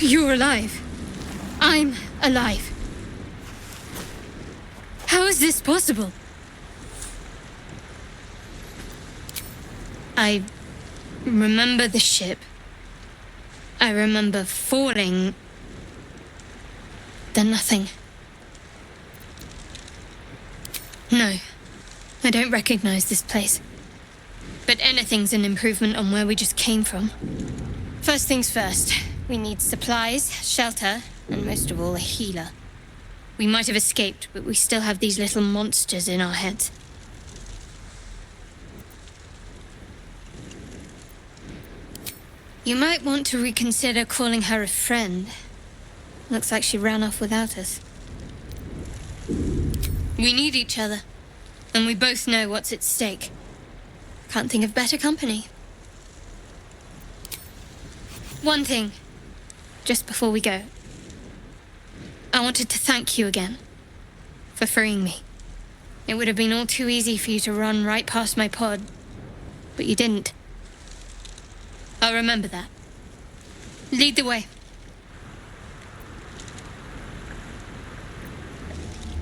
You're alive. I'm alive. How is this possible? I remember the ship. I remember falling. Then nothing. No, I don't recognize this place. But anything's an improvement on where we just came from. First things first, we need supplies, shelter, and most of all, a healer. We might have escaped, but we still have these little monsters in our heads. You might want to reconsider calling her a friend. Looks like she ran off without us. We need each other, and we both know what's at stake. Can't think of better company. One thing, just before we go. I wanted to thank you again for freeing me. It would have been all too easy for you to run right past my pod, but you didn't. I'll remember that. Lead the way.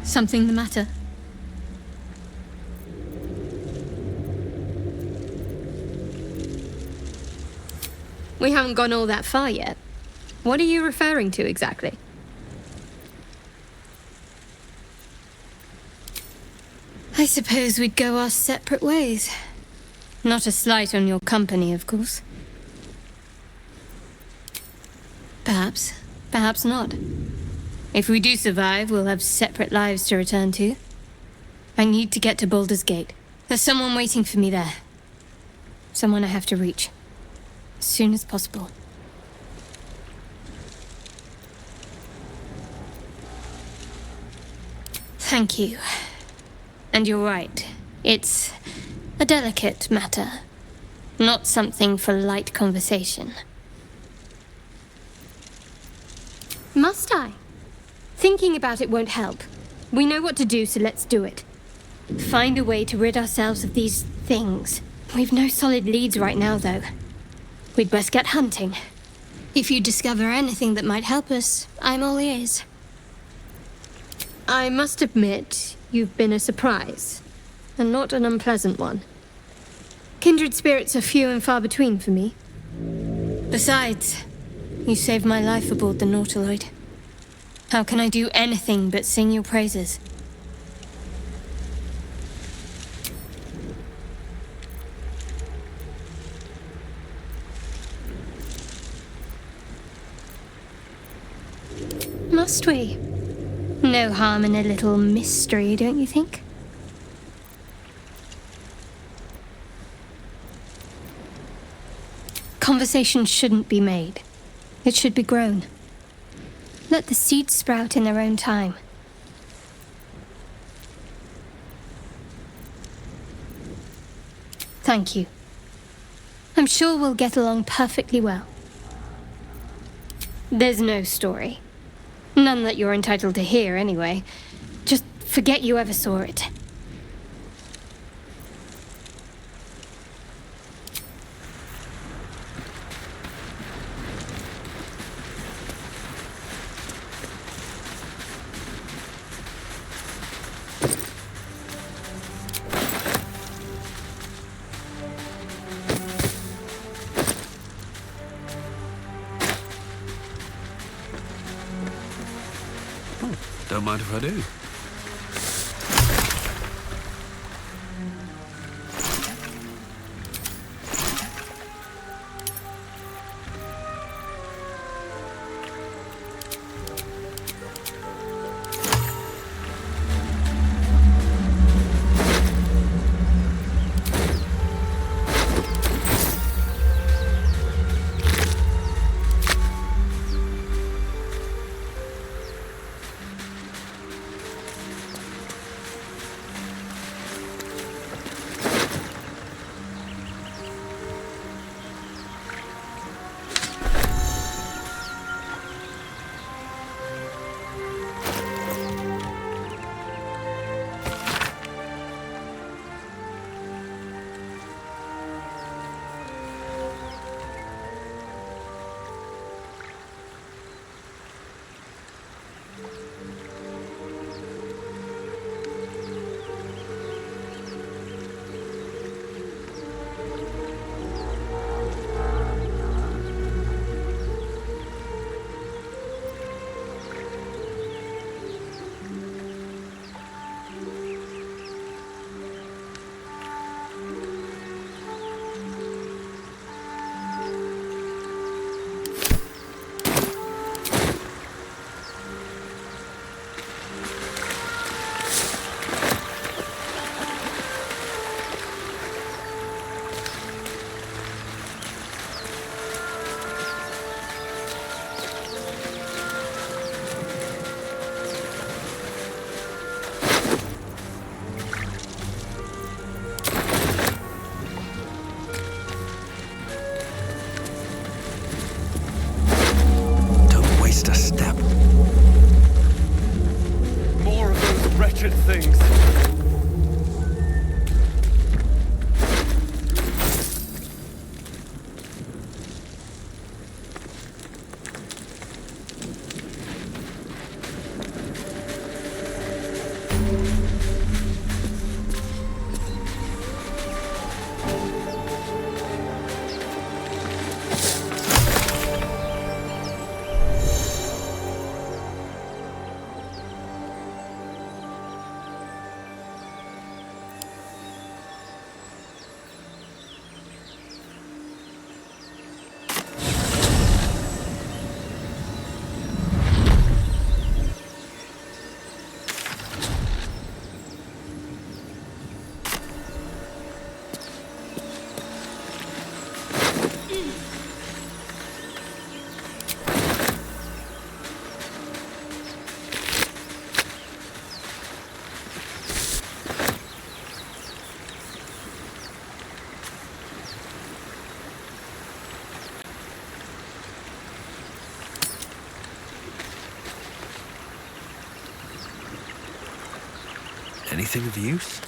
Something the matter? We haven't gone all that far yet. What are you referring to exactly? I suppose we'd go our separate ways. Not a slight on your company, of course. Perhaps. Perhaps not. If we do survive, we'll have separate lives to return to. I need to get to Baldur's Gate. There's someone waiting for me there. Someone I have to reach. As soon as possible. Thank you. And you're right. It's a delicate matter. Not something for light conversation. Must I? Thinking about it won't help. We know what to do, so let's do it. Find a way to rid ourselves of these things. We've no solid leads right now, though. We'd best get hunting. If you discover anything that might help us, I'm all ears. I must admit, you've been a surprise. And not an unpleasant one. Kindred spirits are few and far between for me. Besides, you saved my life aboard the Nautiloid. How can I do anything but sing your praises? Must we? No harm in a little mystery, don't you think? Conversation shouldn't be made. It should be grown. Let the seeds sprout in their own time. Thank you. I'm sure we'll get along perfectly well. There's no story. None that you're entitled to hear, anyway. Just forget you ever saw it. Don't mind if I do. Anything of use?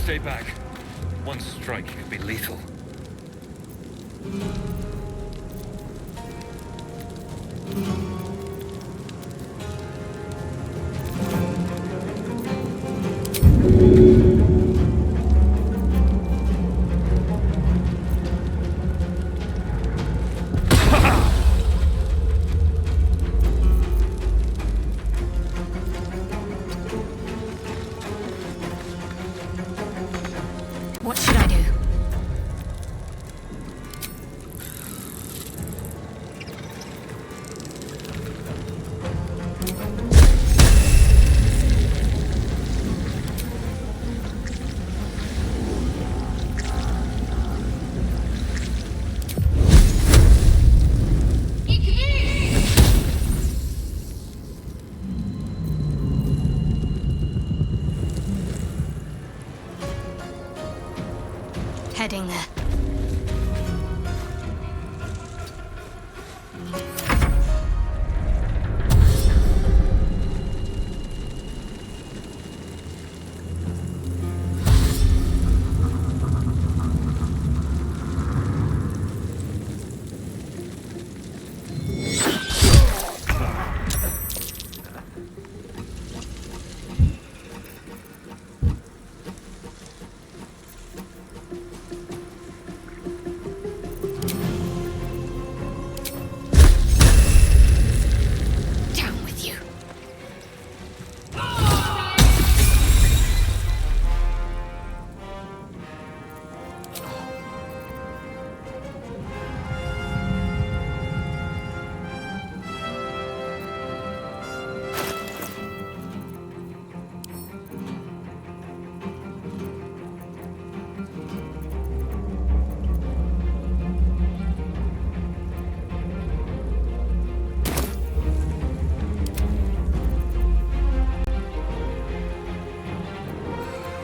Stay back. One strike could be lethal. What should I do? Heading there.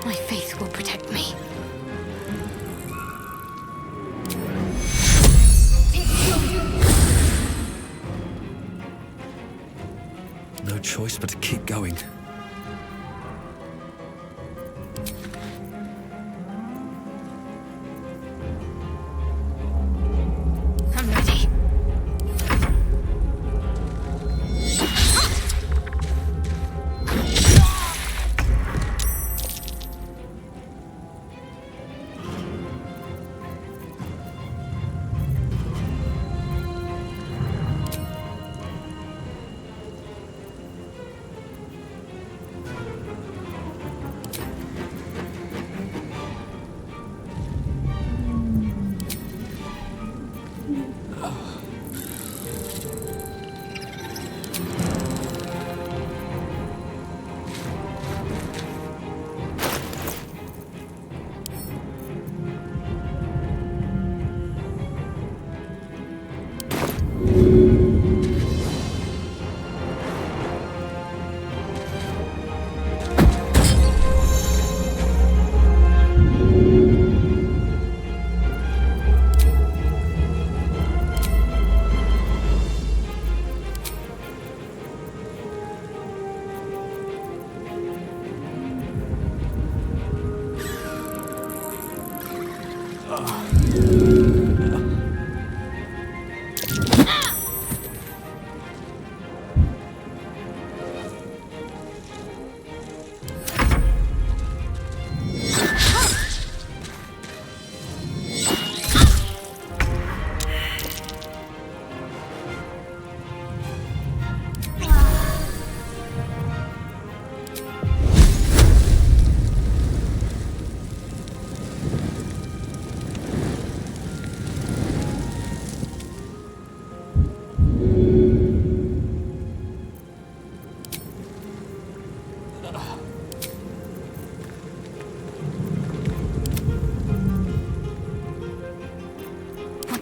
My faith will protect me. No choice but to keep going. I'm ready. What's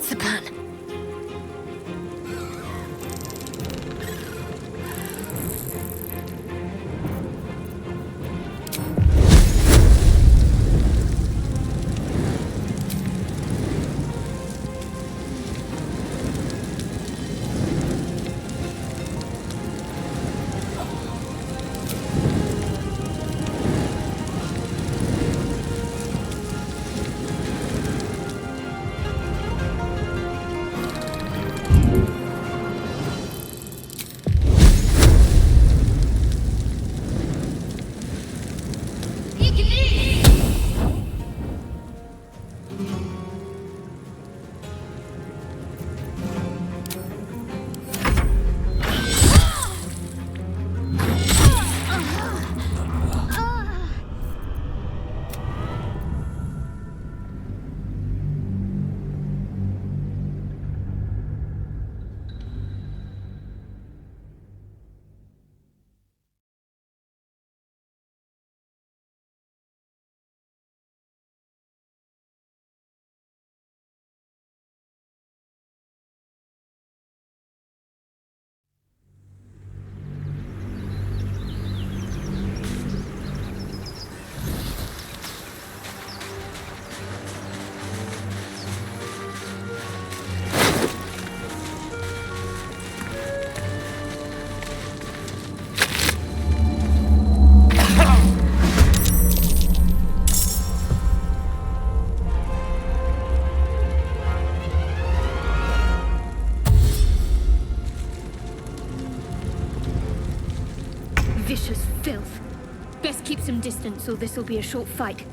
the plan? Vicious filth. Best keep some distance or this'll be a short fight.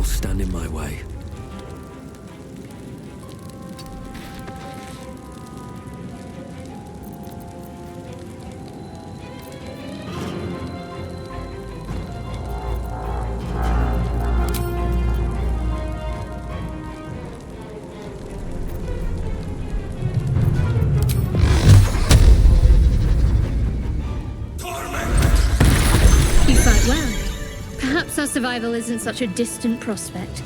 will stand in my way. You fight well. Perhaps our survival isn't such a distant prospect.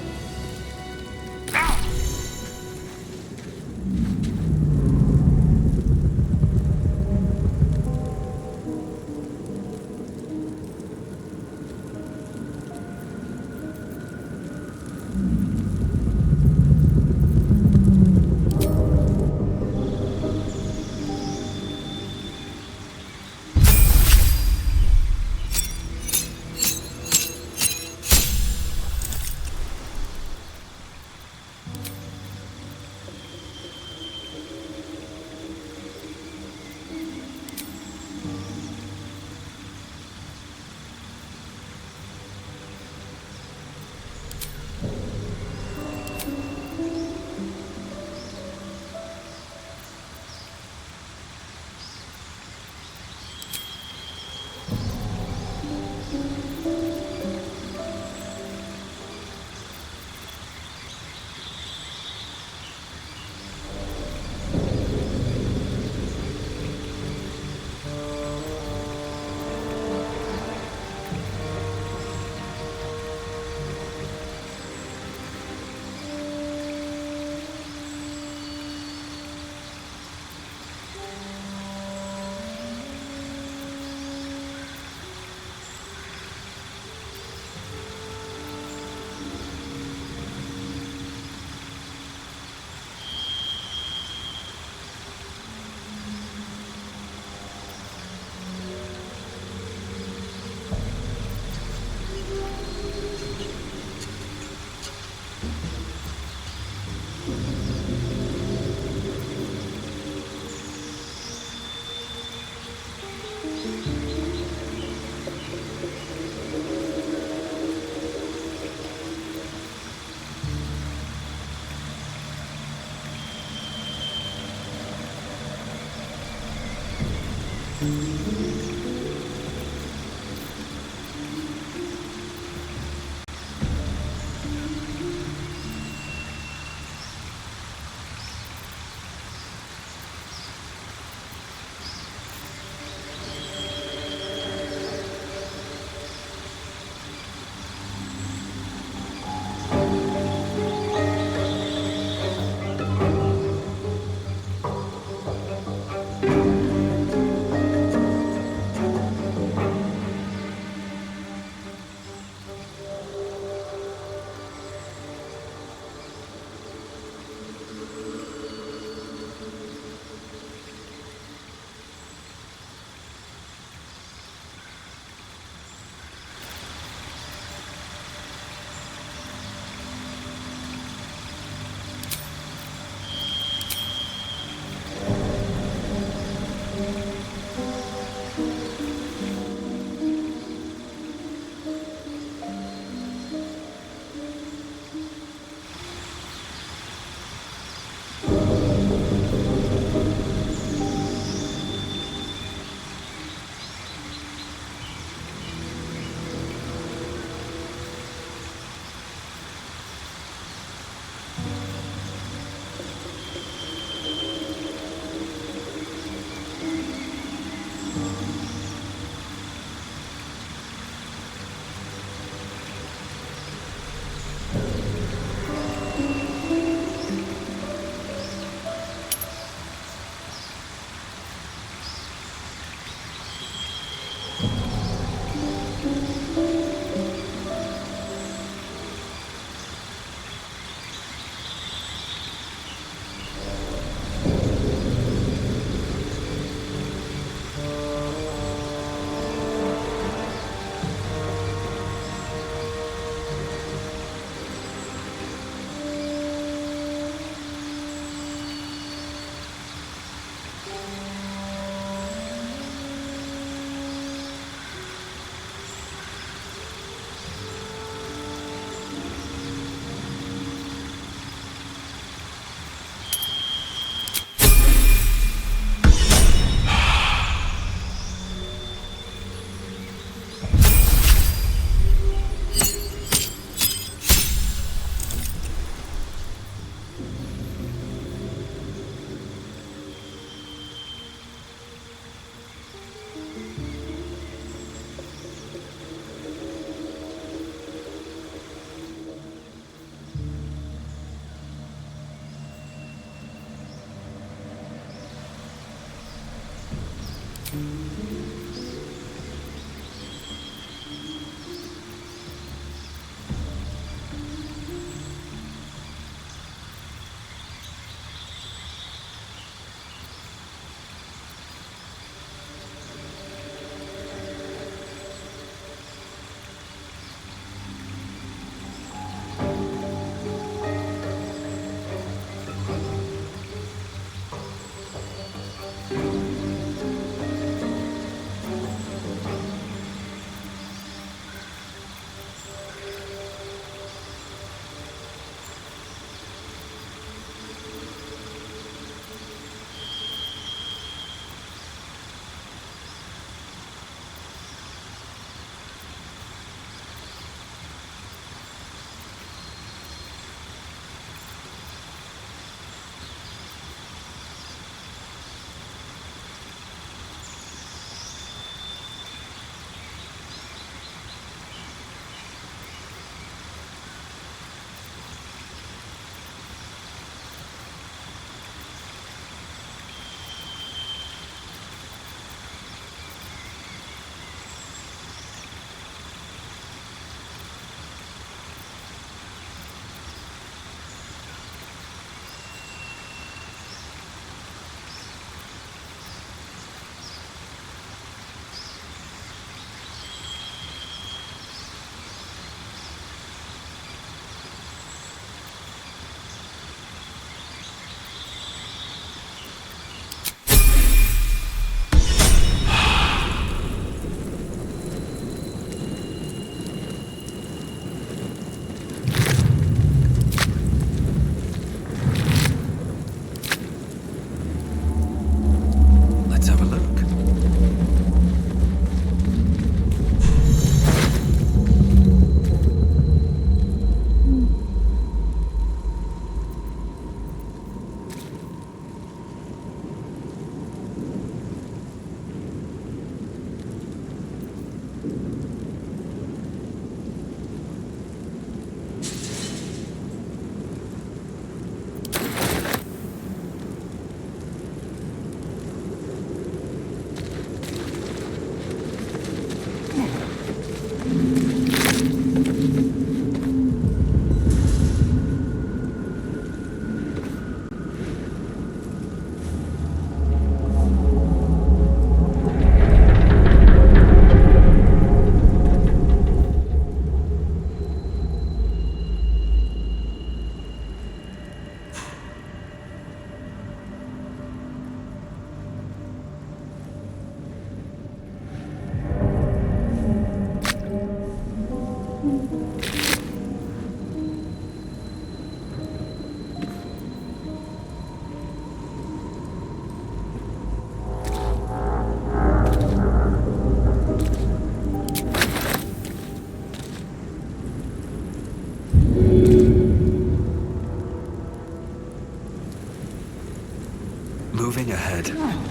ahead.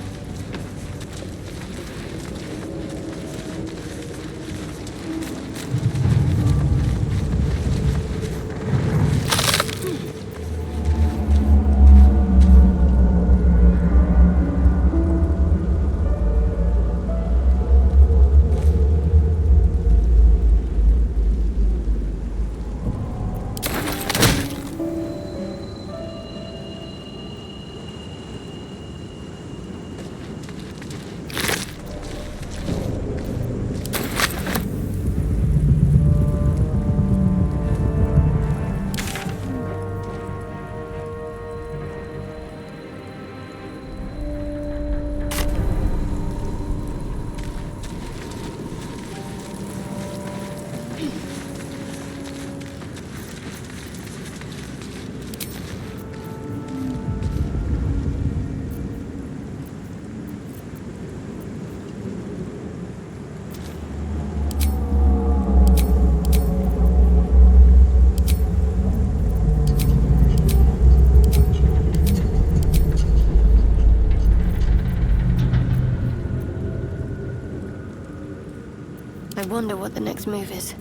I wonder what the next move is.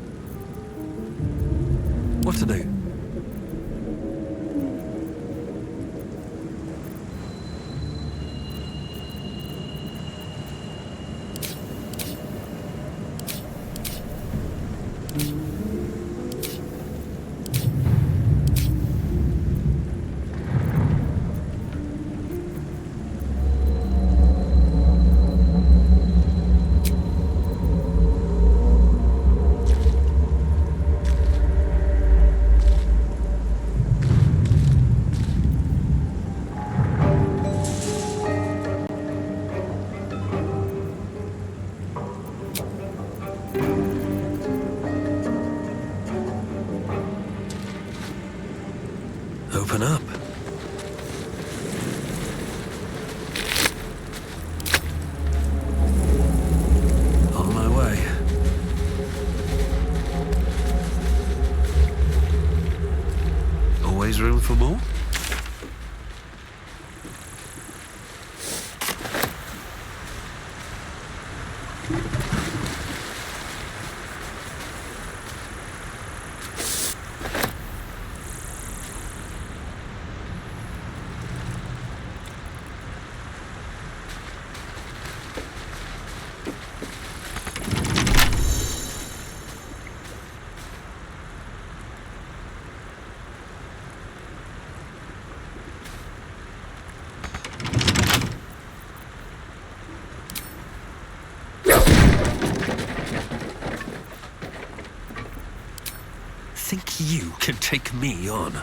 What to do? Open up. On my way. Always room for more? Think you can take me on?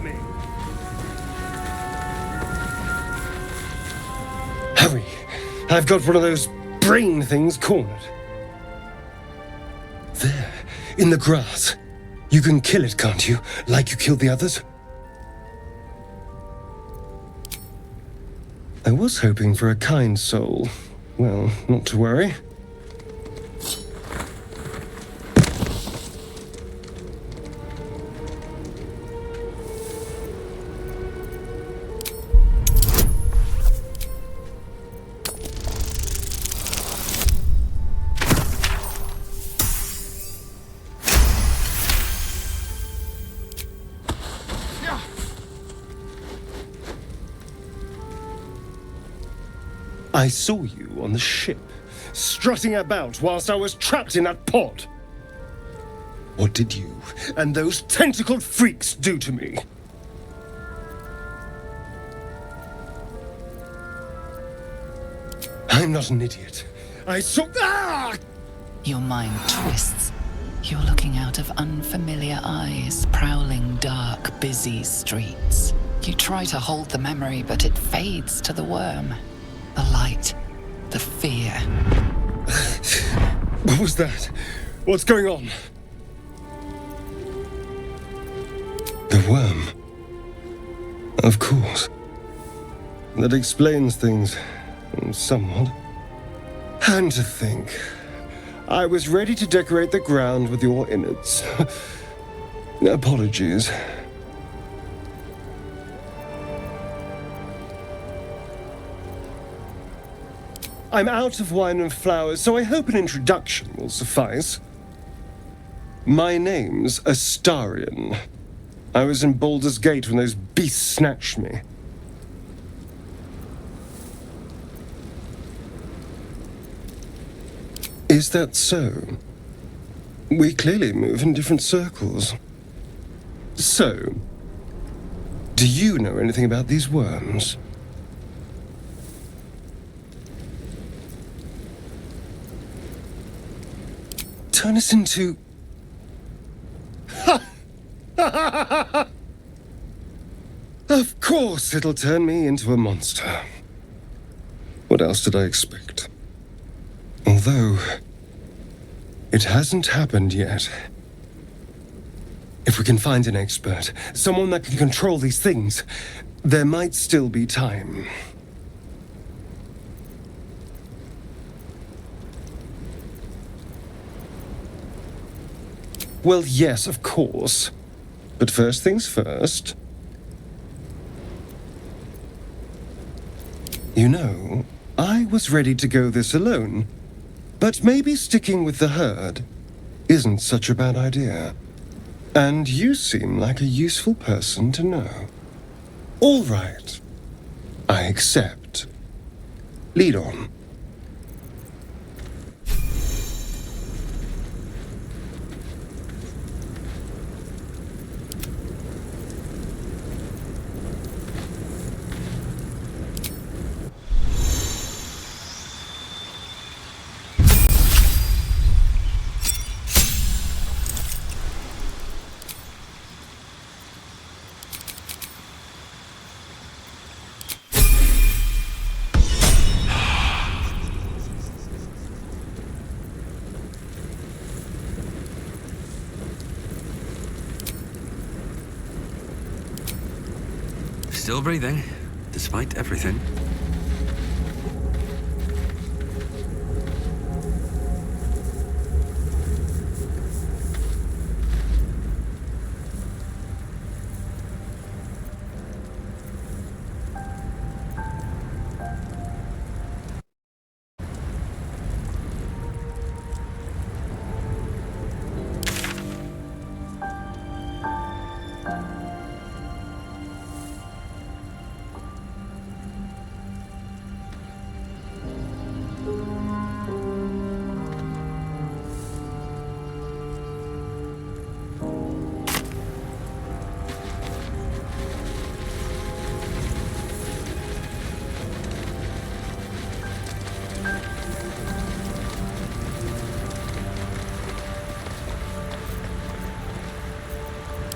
me! Hurry! I've got one of those brain things cornered. There, in the grass. You can kill it, can't you? Like you killed the others? I was hoping for a kind soul. Well, not to worry. I saw you on the ship, strutting about whilst I was trapped in that pod. What did you and those tentacled freaks do to me? I'm not an idiot. I saw... Ah! Your mind twists. You're looking out of unfamiliar eyes, prowling dark, busy streets. You try to hold the memory, but it fades to the worm. The light, the fear. What was that? What's going on? The worm. Of course. That explains things somewhat. And to think, I was ready to decorate the ground with your innards. Apologies. I'm out of wine and flowers, so I hope an introduction will suffice. My name's Astarion. I was in Baldur's Gate when those beasts snatched me. Is that so? We clearly move in different circles. So, do you know anything about these worms? Turn us into... Of course it'll turn me into a monster. What else did I expect? Although, it hasn't happened yet. If we can find an expert, someone that can control these things, there might still be time. Well, yes, of course. But first things first. You know, I was ready to go this alone. But maybe sticking with the herd isn't such a bad idea. And you seem like a useful person to know. All right. I accept. Lead on. Still breathing, despite everything.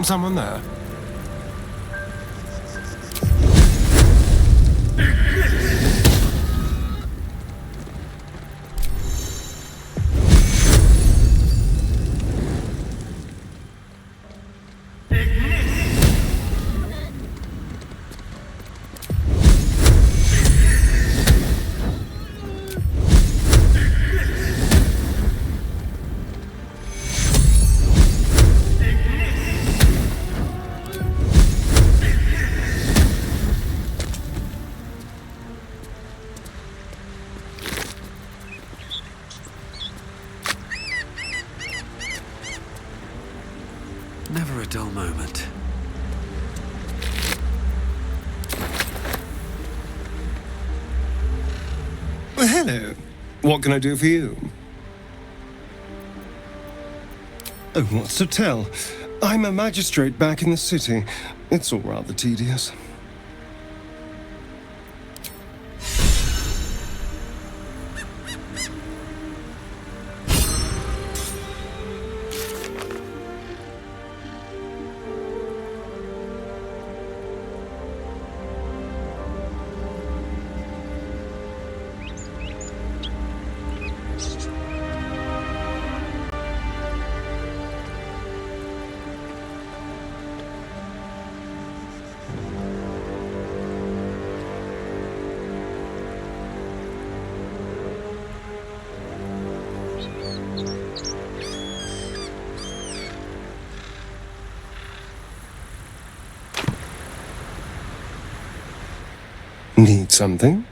Someone there? Hello. What can I do for you? Oh, what's to tell? I'm a magistrate back in the city. It's all rather tedious. Need something?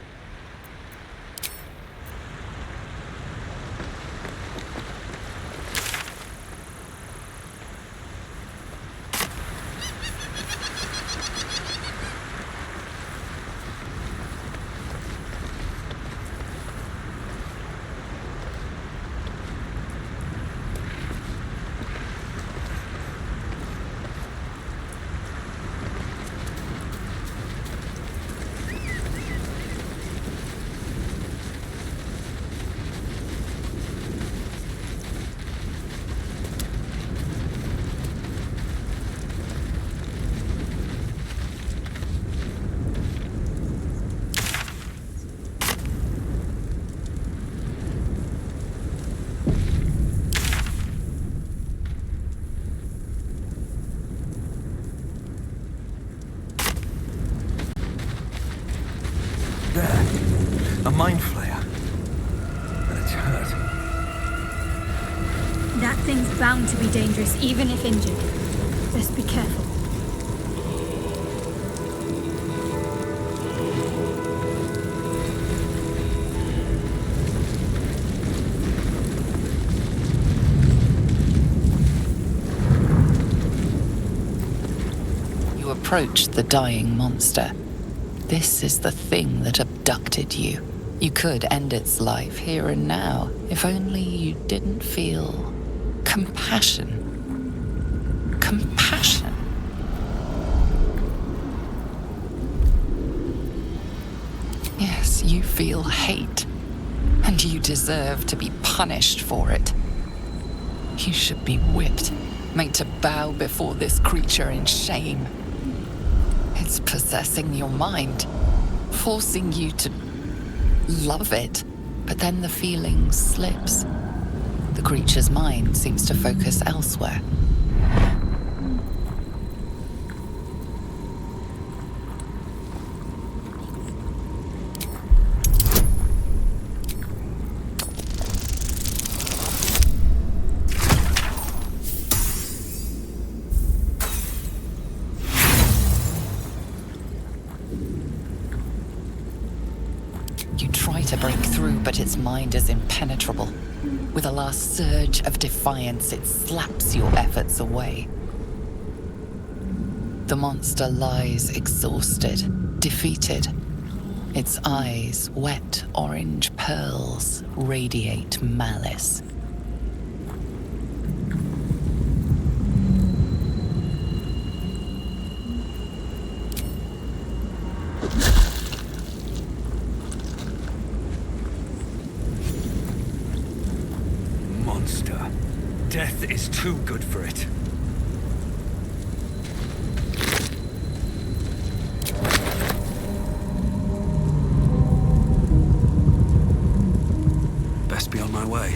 A mind flayer. And it's hurt. That thing's bound to be dangerous, even if injured. Just be careful. You approach the dying monster. This is the thing that abducted you. You could end its life here and now, if only you didn't feel compassion. Compassion. Yes, you feel hate, and you deserve to be punished for it. You should be whipped, made to bow before this creature in shame. It's possessing your mind, forcing you to love it, but then the feeling slips. The creature's mind seems to focus elsewhere. You try to break through, but its mind is impenetrable. With a last surge of defiance, it slaps your efforts away. The monster lies exhausted, defeated. Its eyes, wet orange pearls, radiate malice. Monster. Death is too good for it. Best be on my way.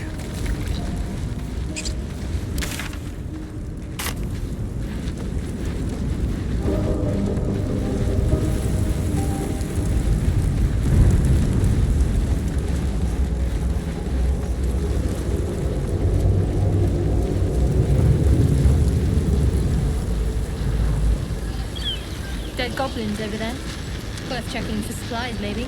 Dead goblins over there. Worth checking for supplies, maybe.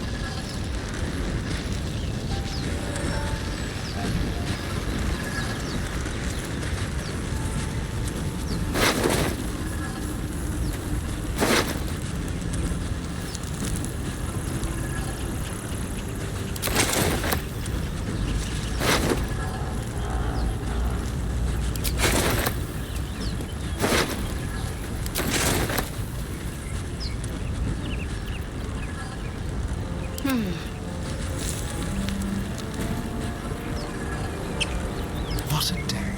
What a day.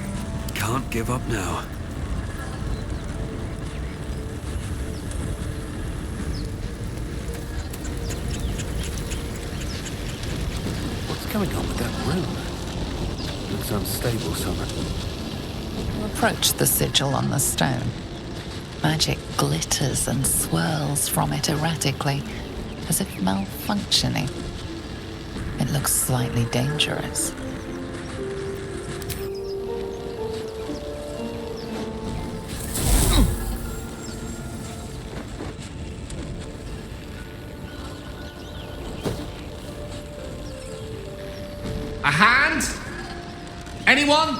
Can't give up now. What's going on with that room? Looks unstable, Summer. You approach the sigil on the stone. Magic glitters and swirls from it erratically, as if malfunctioning. It looks slightly dangerous. A hand? Anyone?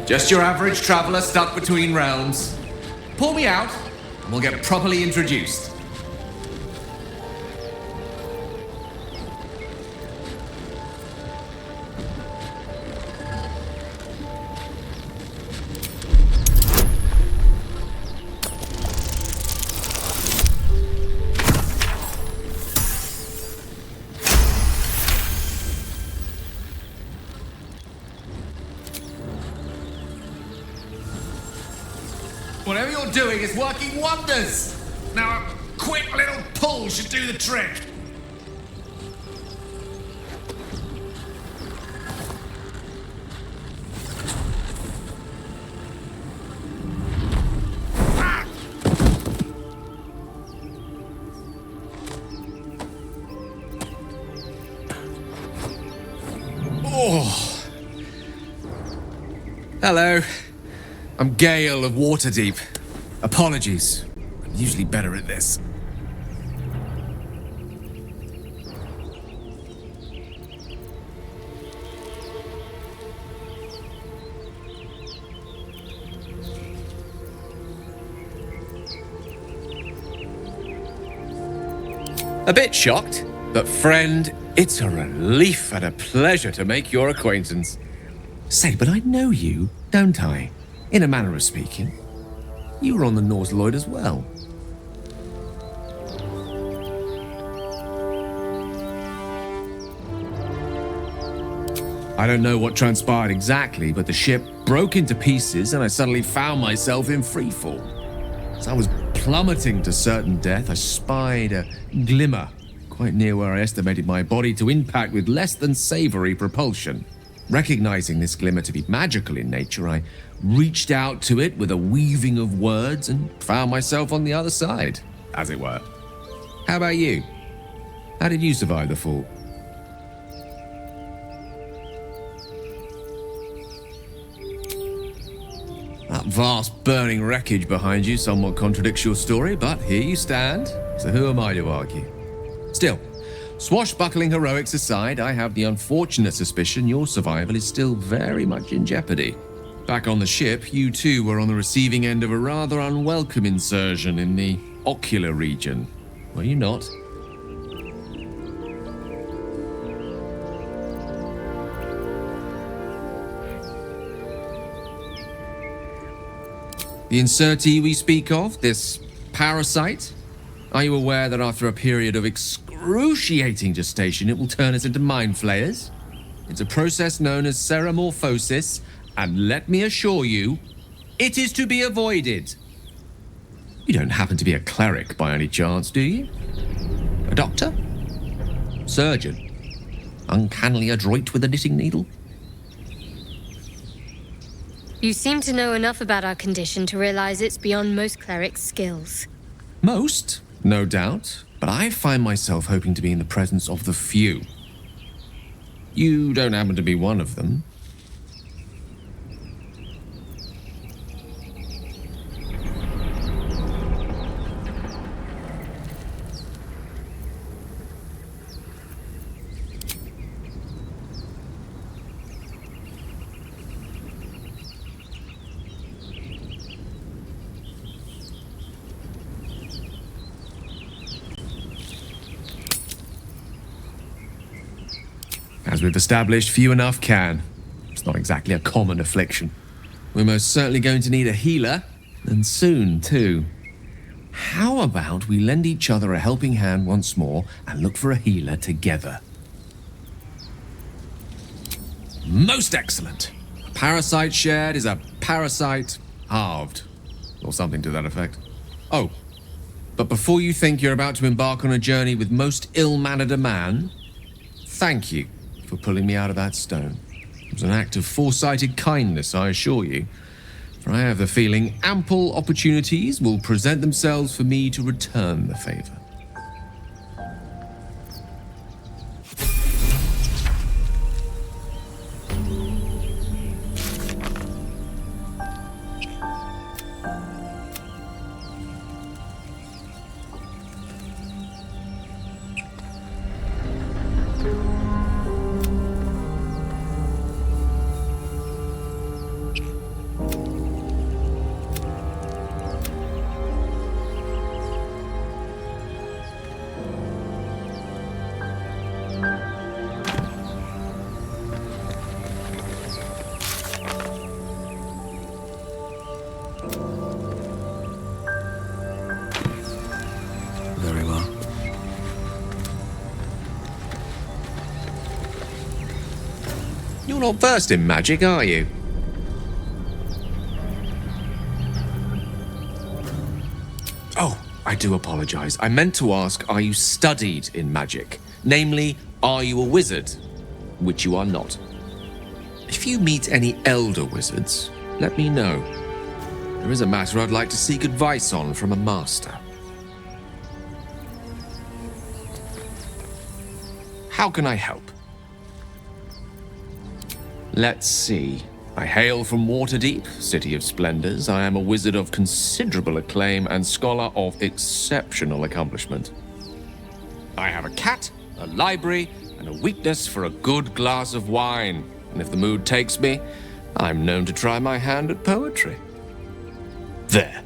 Just your average traveler stuck between realms. Pull me out, and we'll get properly introduced. Whatever you're doing is working wonders! Now a quick little pull should do the trick. Ah! Oh. Hello. I'm Gale of Waterdeep. Apologies. I'm usually better at this. A bit shocked, but friend, it's a relief and a pleasure to make your acquaintance. Say, but I know you, don't I? In a manner of speaking. You were on the Norse Lloyd as well. I don't know what transpired exactly, but the ship broke into pieces and I suddenly found myself in freefall. As I was plummeting to certain death, I spied a glimmer quite near where I estimated my body to impact with less than savory propulsion. Recognizing this glimmer to be magical in nature, I reached out to it with a weaving of words and found myself on the other side, as it were. How about you? How did you survive the fall? That vast burning wreckage behind you somewhat contradicts your story, but here you stand, so who am I to argue? Still, swashbuckling heroics aside, I have the unfortunate suspicion your survival is still very much in jeopardy. Back on the ship, you too were on the receiving end of a rather unwelcome insertion in the ocular region, were you not? The insertee we speak of, this parasite, are you aware that after a period of excruciating gestation, it will turn us into mind flayers? It's a process known as ceremorphosis, and let me assure you, it is to be avoided. You don't happen to be a cleric by any chance, do you? A doctor? Surgeon? Uncannily adroit with a knitting needle? You seem to know enough about our condition to realize it's beyond most clerics' skills. Most, no doubt, but I find myself hoping to be in the presence of the few. You don't happen to be one of them. we've established, few enough can. It's not exactly a common affliction. We're most certainly going to need a healer, and soon, too. How about we lend each other a helping hand once more and look for a healer together? Most excellent. A parasite shared is a parasite halved, or something to that effect. Oh, but before you think you're about to embark on a journey with most ill-mannered a man, thank you for pulling me out of that stone. It was an act of foresighted kindness, I assure you. For I have the feeling ample opportunities will present themselves for me to return the favor. Very well. You're not versed in magic, are you? Oh, I do apologize. I meant to ask, are you studied in magic? Namely, are you a wizard? Which you are not. If you meet any elder wizards, let me know. There is a matter I'd like to seek advice on from a master. How can I help? Let's see. I hail from Waterdeep, City of Splendors. I am a wizard of considerable acclaim and scholar of exceptional accomplishment. I have a cat, a library, and a weakness for a good glass of wine. And if the mood takes me, I'm known to try my hand at poetry. There.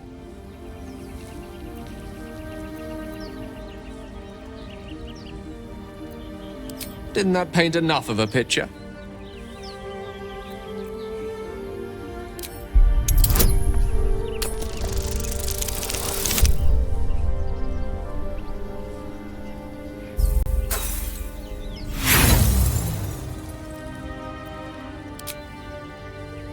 Didn't that paint enough of a picture?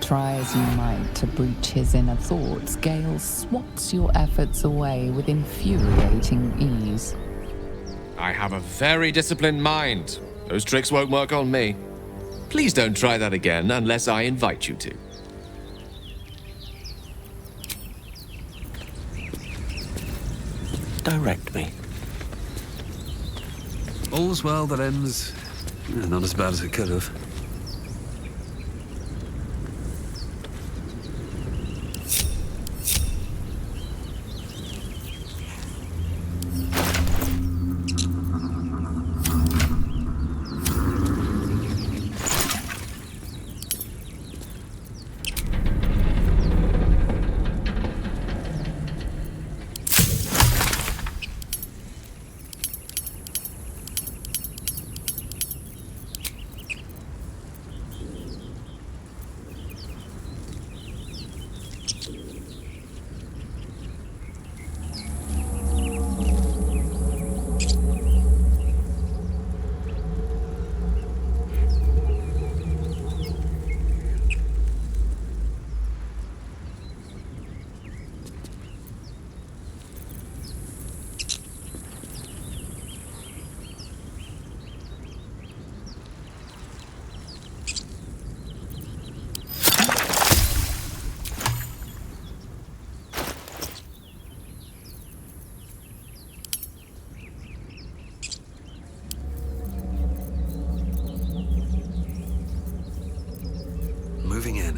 Try as you might to breach his inner thoughts, Gale swats your efforts away with infuriating ease. I have a very disciplined mind. Those tricks won't work on me. Please don't try that again unless I invite you to. Direct me. All's well that ends not as bad as it could have. Moving in.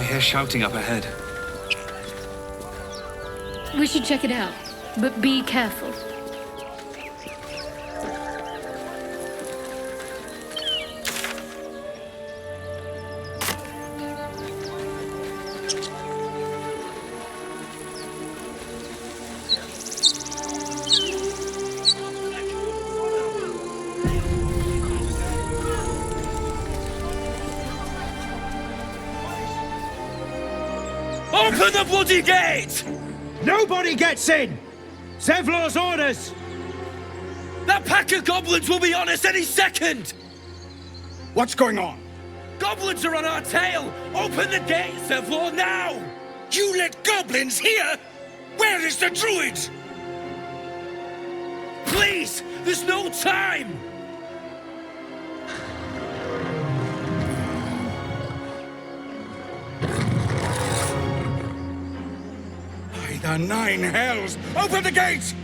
I hear shouting up ahead. We should check it out, but be careful. Open the bloody gate! Nobody gets in! Zevlor's orders! That pack of goblins will be on us any second! What's going on? Goblins are on our tail! Open the gate, Zevlor, now! You let goblins here? Where is the druid? Please! There's no time! By the nine hells! Open the gate!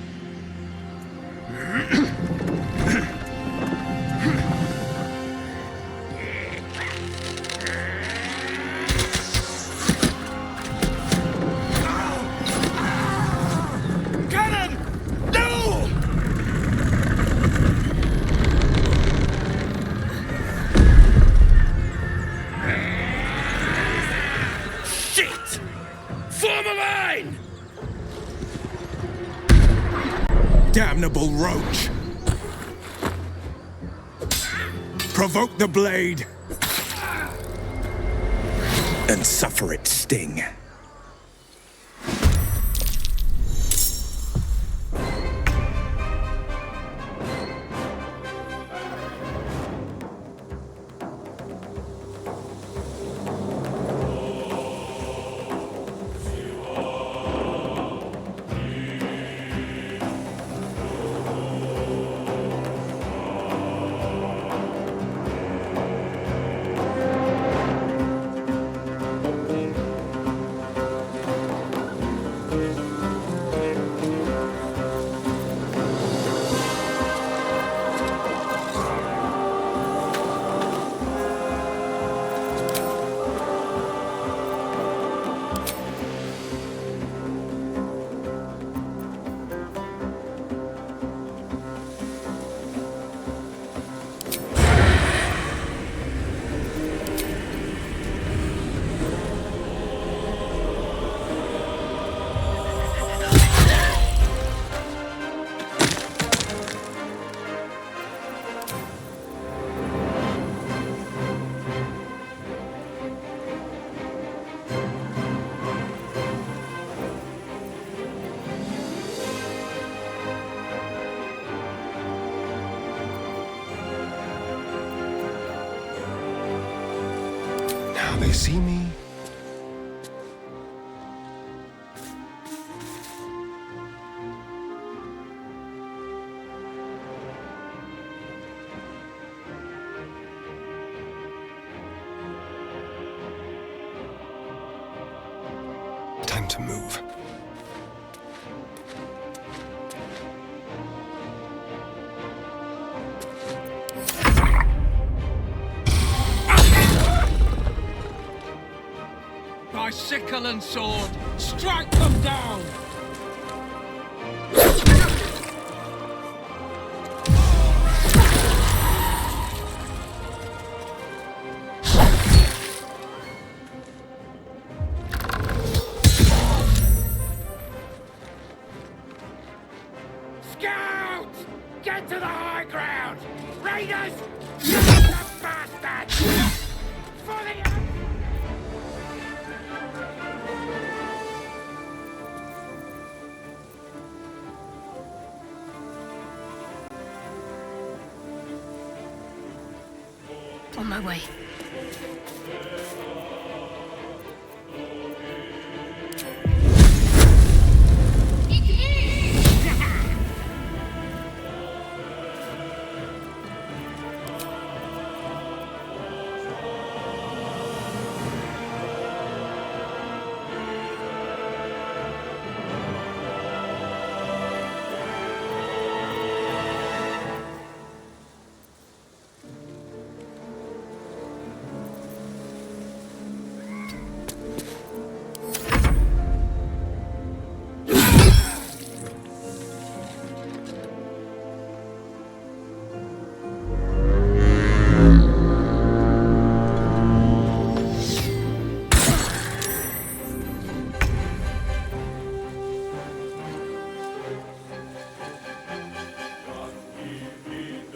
Cannon! No! Shit! Form a line! Damnable roach! Provoke the blade and suffer its sting. Now they see me. Time to move. By sickle and sword, strike them down! Scouts! Get to the high ground! Raiders! The bastards! For the... On my way.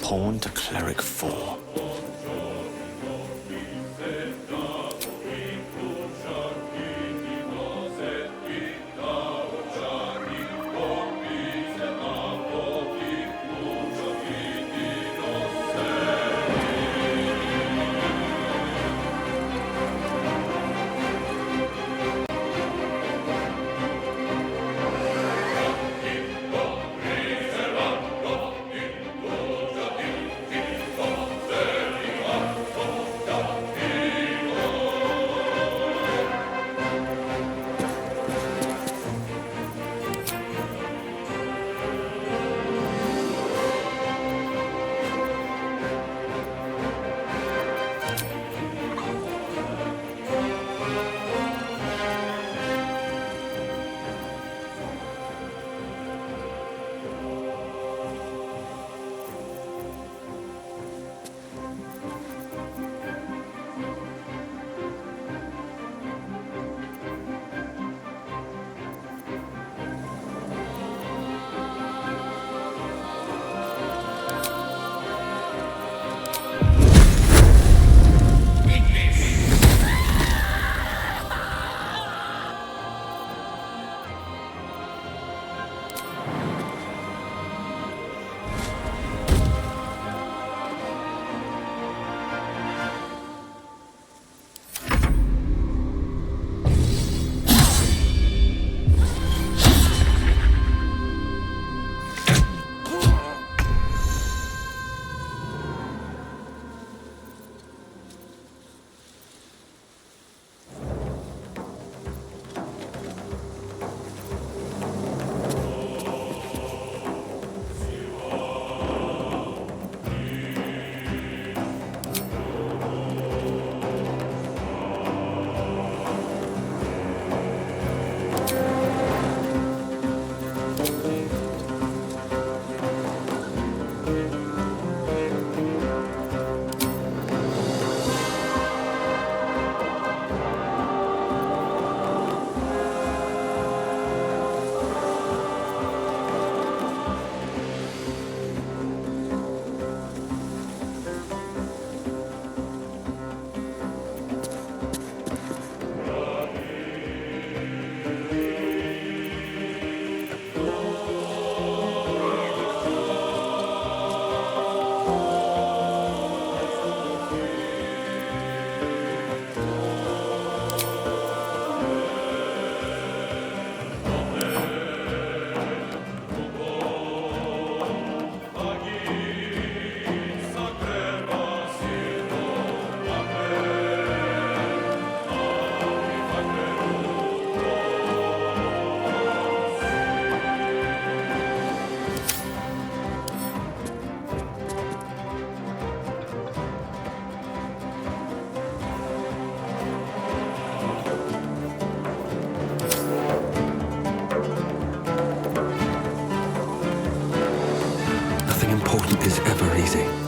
Pawn to cleric 4. is ever easy.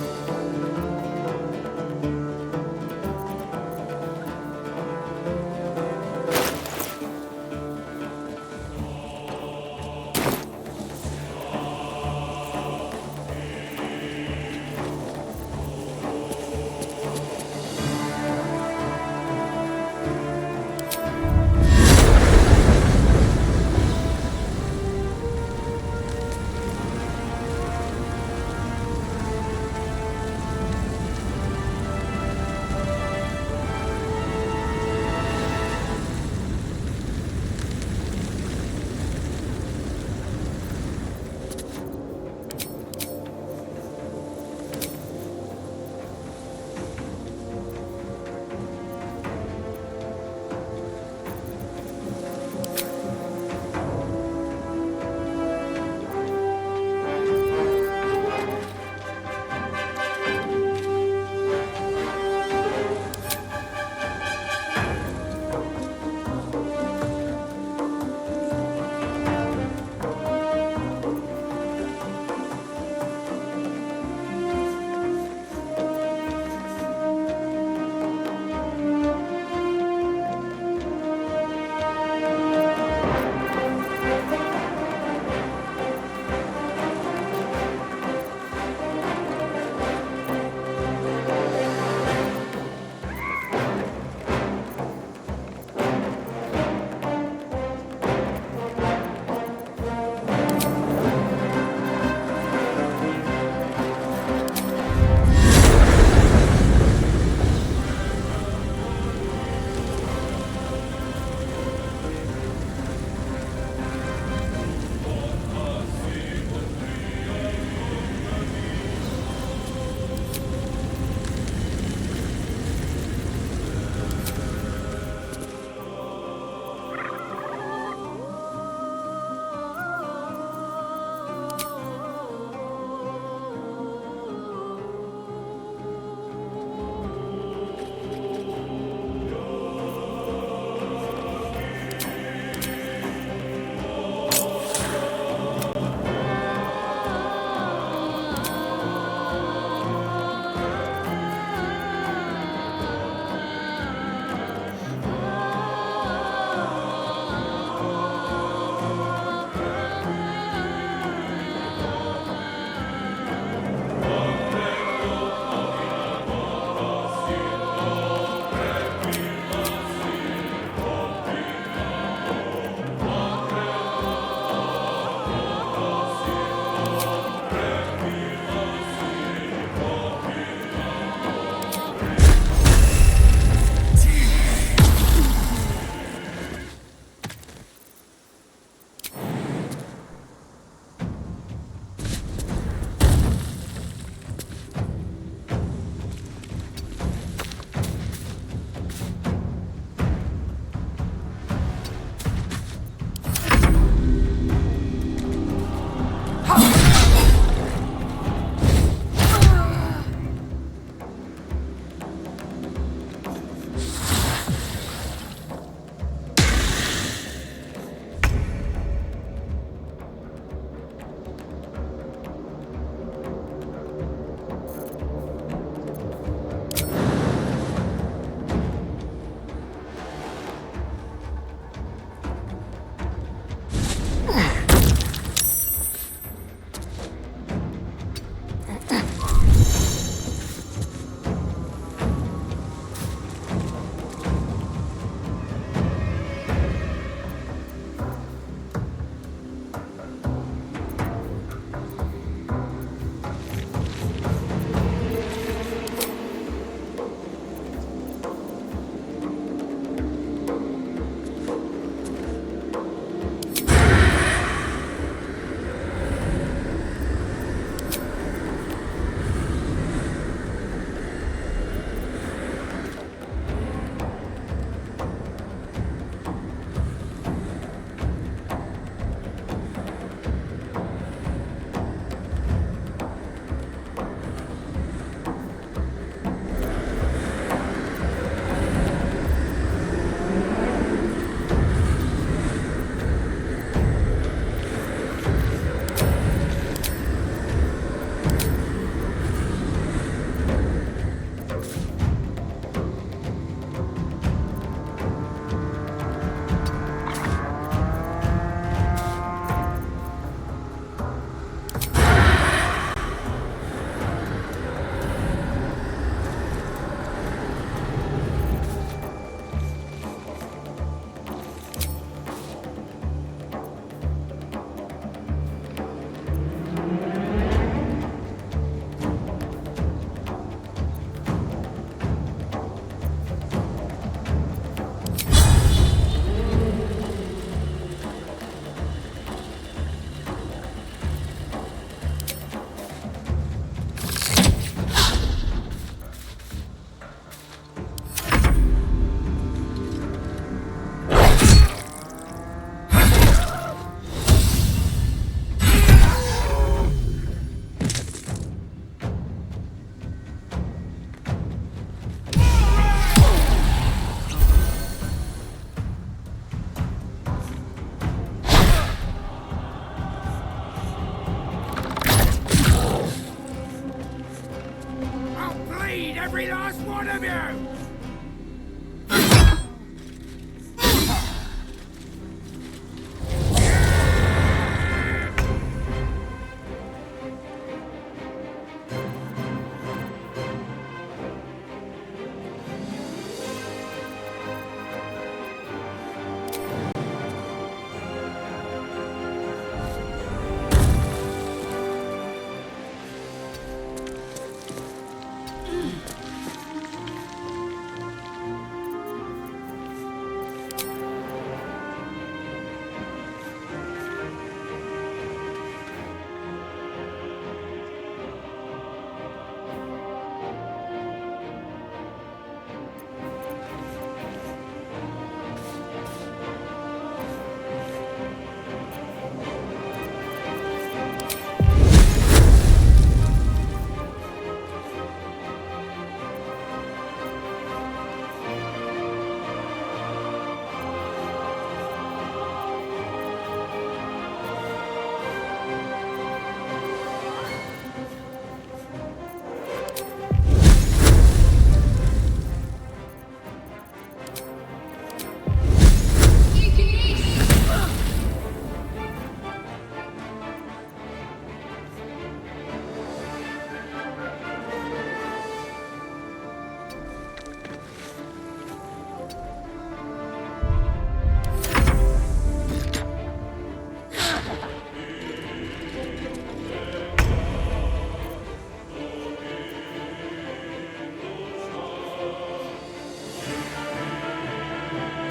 Every last one of you!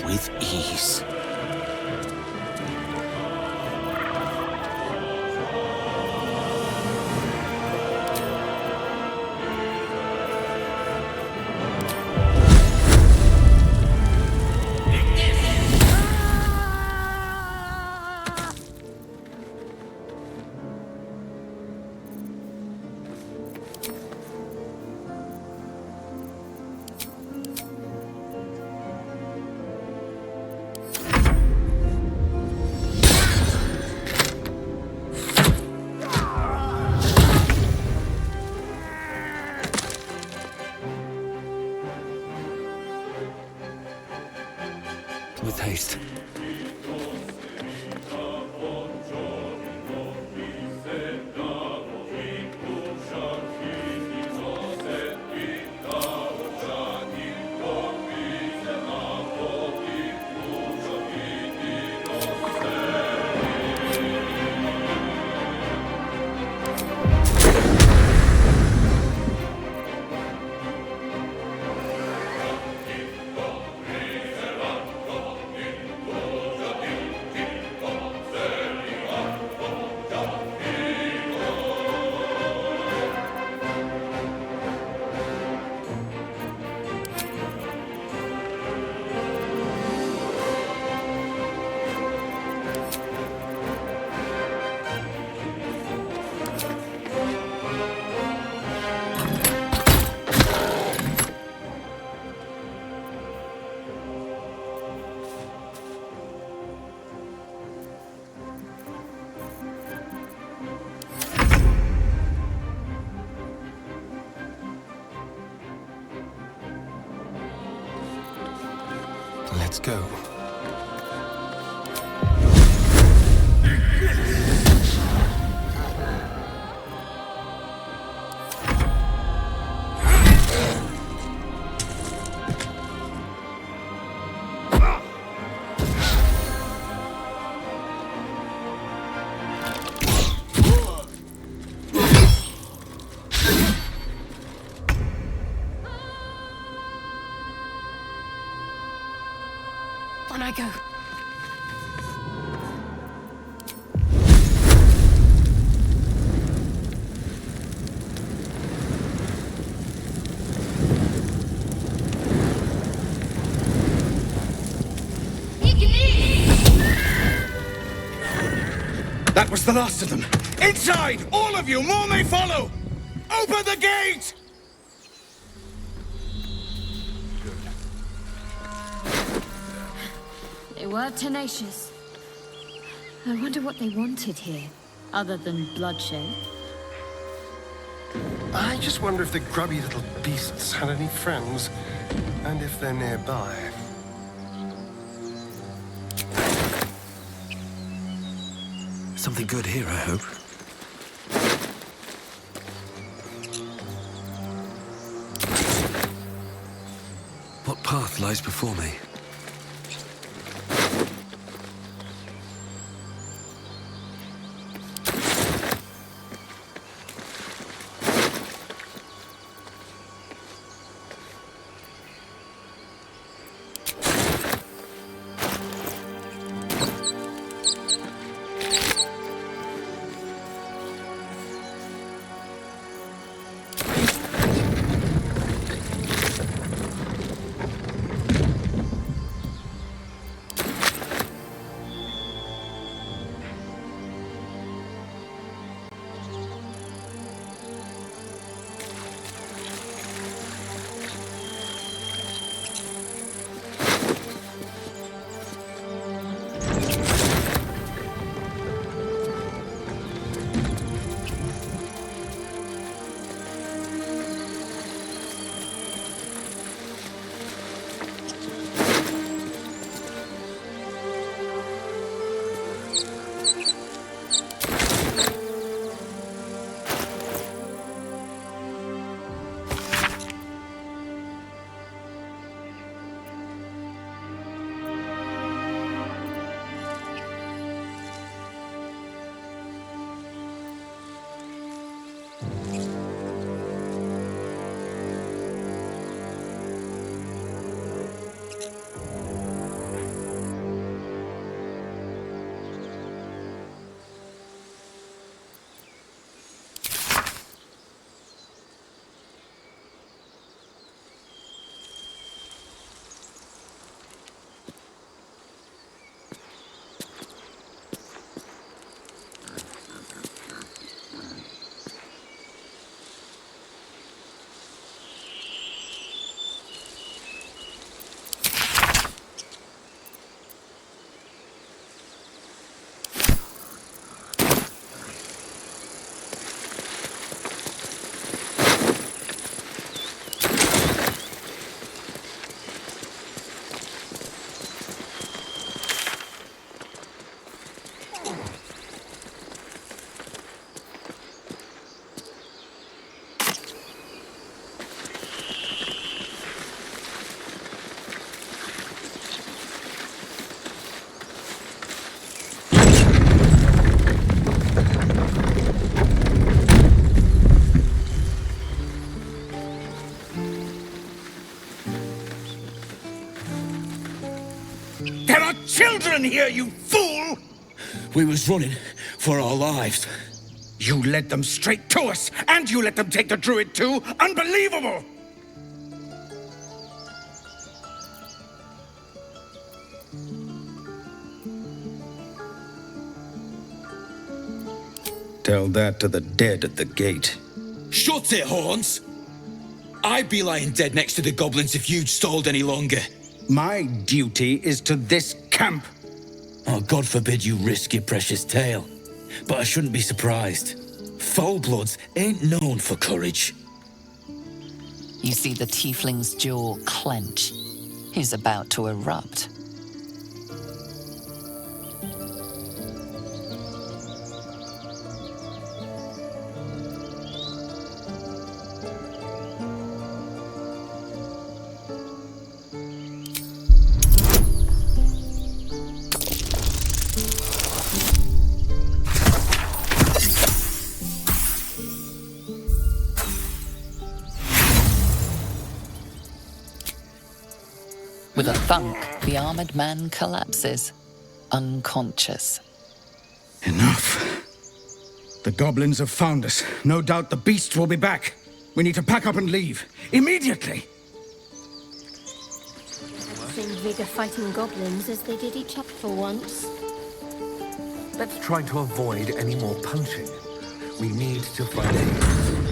With ease. With haste. Let's go. On I go. That was the last of them. Inside! All of you! More may follow! Open the gate! They were tenacious. I wonder what they wanted here, other than bloodshed. I just wonder if the grubby little beasts had any friends, and if they're nearby. Something good here, I hope. What path lies before me? There are children here, you fool! We was running for our lives. You led them straight to us, and you let them take the druid too? Unbelievable! Tell that to the dead at the gate. Shut it, Horns! I'd be lying dead next to the goblins if you'd stalled any longer. My duty is to this camp. Oh, God forbid you risk your precious tail. But I shouldn't be surprised. Foulbloods ain't known for courage. You see the tiefling's jaw clench. He's about to erupt. With a thunk, the armored man collapses, unconscious. Enough. The goblins have found us. No doubt the beasts will be back. We need to pack up and leave. Immediately! Same vigor fighting goblins as they did each other for once. Let's try to avoid any more punching. We need to find a...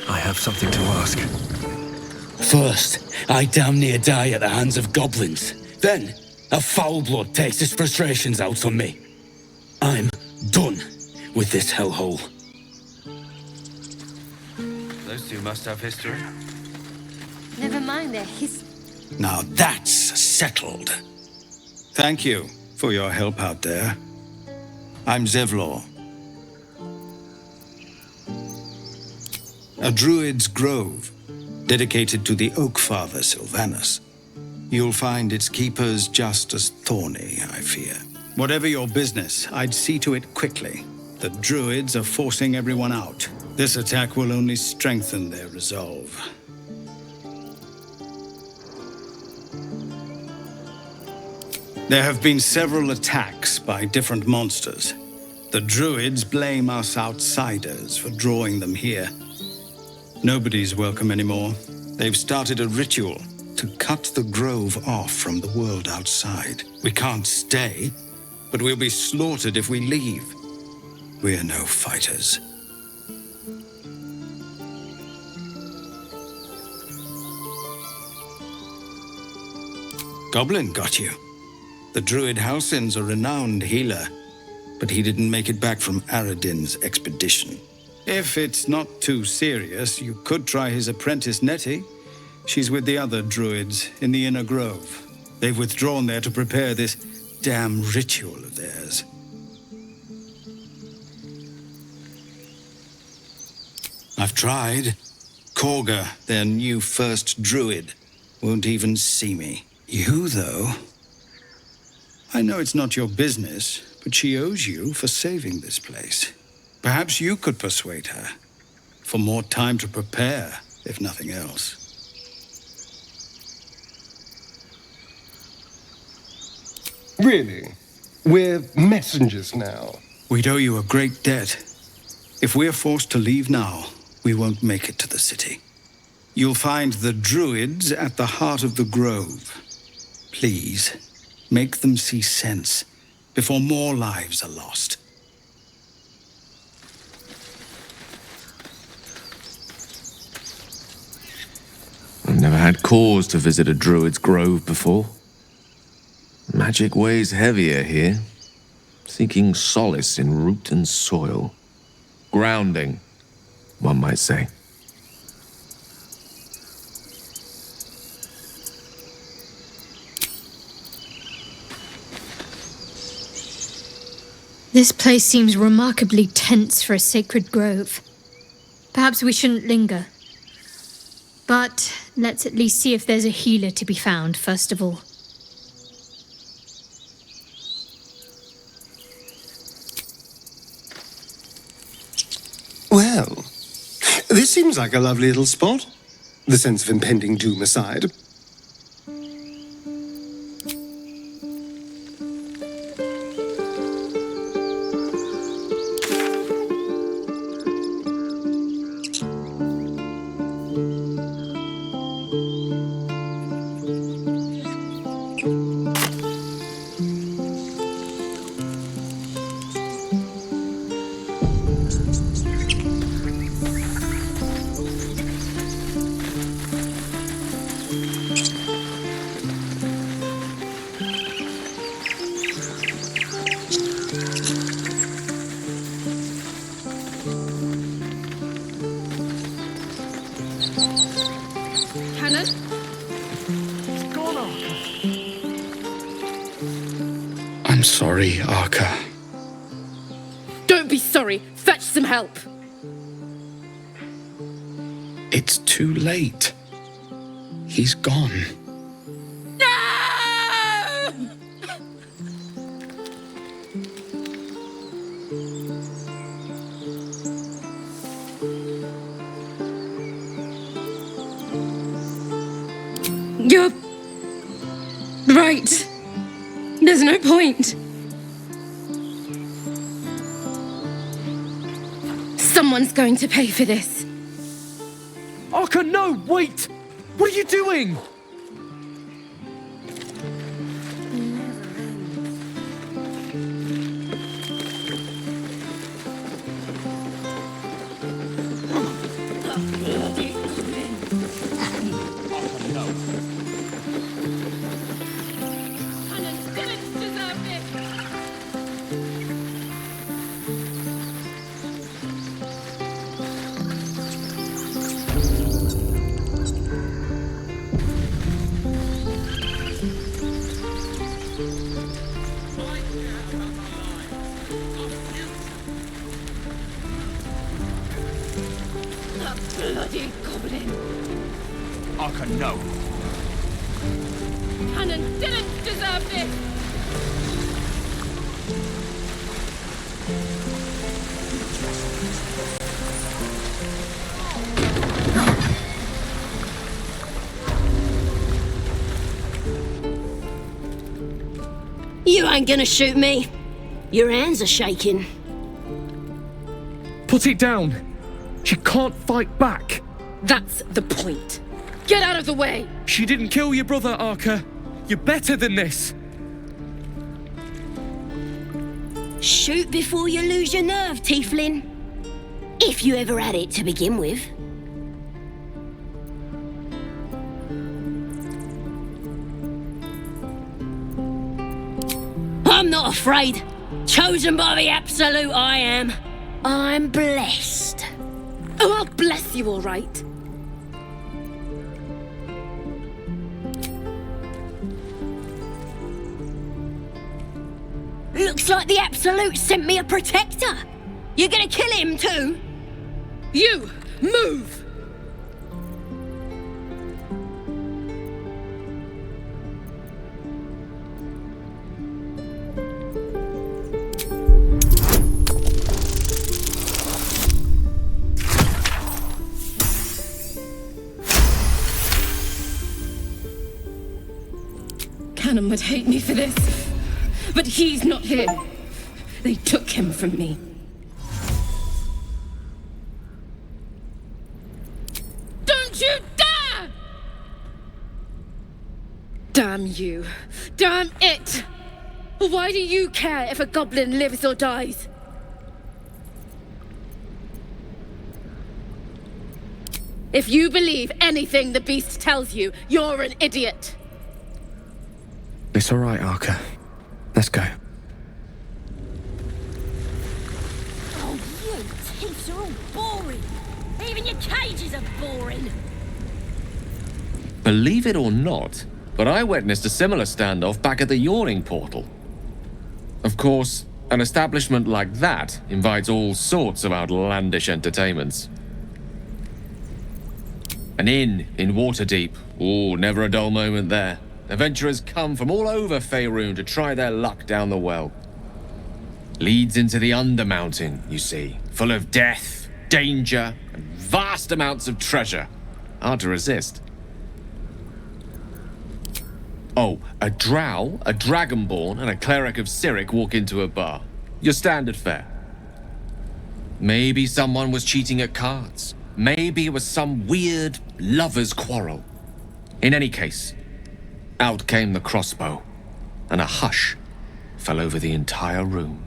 I have something to ask. First, I damn near die at the hands of goblins. Then, a foul blood takes his frustrations out on me. I'm done with this hellhole. Those two must have history. Never mind their history. Now that's settled. Thank you for your help out there. I'm Zeblloor. A druid's grove, dedicated to the Oak Father Sylvanus. You'll find its keepers just as thorny, I fear. Whatever your business, I'd see to it quickly. The druids are forcing everyone out. This attack will only strengthen their resolve. There have been several attacks by different monsters. The druids blame us outsiders for drawing them here. Nobody's welcome anymore. They've started a ritual to cut the grove off from the world outside. We can't stay, but we'll be slaughtered if we leave. We're no fighters. Goblin got you. The druid Halsin's a renowned healer, but he didn't make it back from Aradin's expedition. If it's not too serious, you could try his apprentice Nettie. She's with the other druids in the inner grove. They've withdrawn there to prepare this damn ritual of theirs. I've tried. Korga, their new first druid, won't even see me. You, though... I know it's not your business, but she owes you for saving this place. Perhaps you could persuade her. For more time to prepare, if nothing else. Really? We're messengers now. We'd owe you a great debt. If we're forced to leave now, we won't make it to the city. You'll find the druids at the heart of the grove. Please, make them see sense before more lives are lost. I've never had cause to visit a druid's grove before. Magic weighs heavier here, seeking solace in root and soil. Grounding, one might say. This place seems remarkably tense for a sacred grove. Perhaps we shouldn't linger. But let's at least see if there's a healer to be found, first of all. Well, this seems like a lovely little spot. The sense of impending doom aside. I'm sorry, Arca. Don't be sorry. Fetch some help. It's too late. He's gone. You're right. There's no point. Someone's going to pay for this. Arca, no, wait! What are you doing? Bloody goblin! Arca, no. Cannon didn't deserve this! You ain't gonna shoot me. Your hands are shaking. Put it down. She can't fight back. That's the point. Get out of the way! She didn't kill your brother, Arca. You're better than this. Shoot before you lose your nerve, Tiefling. If you ever had it to begin with. I'm not afraid. Chosen by the Absolute, I am. I'm blessed. Oh, I'll bless you, all right. Looks like the Absolute sent me a protector. You're gonna kill him too? You, move! Cannon would hate me for this. But he's not here. They took him from me. Don't you dare! Damn you. Damn it! Why do you care if a goblin lives or dies? If you believe anything the beast tells you, you're an idiot. It's all right, Arca. Let's go. Oh, you tiefs are all boring. Even your cages are boring. Believe it or not, but I witnessed a similar standoff back at the Yawning Portal. Of course, an establishment like that invites all sorts of outlandish entertainments. An inn in Waterdeep. Ooh, never a dull moment there. Adventurers come from all over Faerun to try their luck down the well. Leads into the Undermountain, you see, full of death, danger, and vast amounts of treasure. Hard to resist. Oh, a drow, a dragonborn, and a cleric of Cyric walk into a bar. Your standard fare. Maybe someone was cheating at cards. Maybe it was some weird lover's quarrel. In any case, out came the crossbow, and a hush fell over the entire room.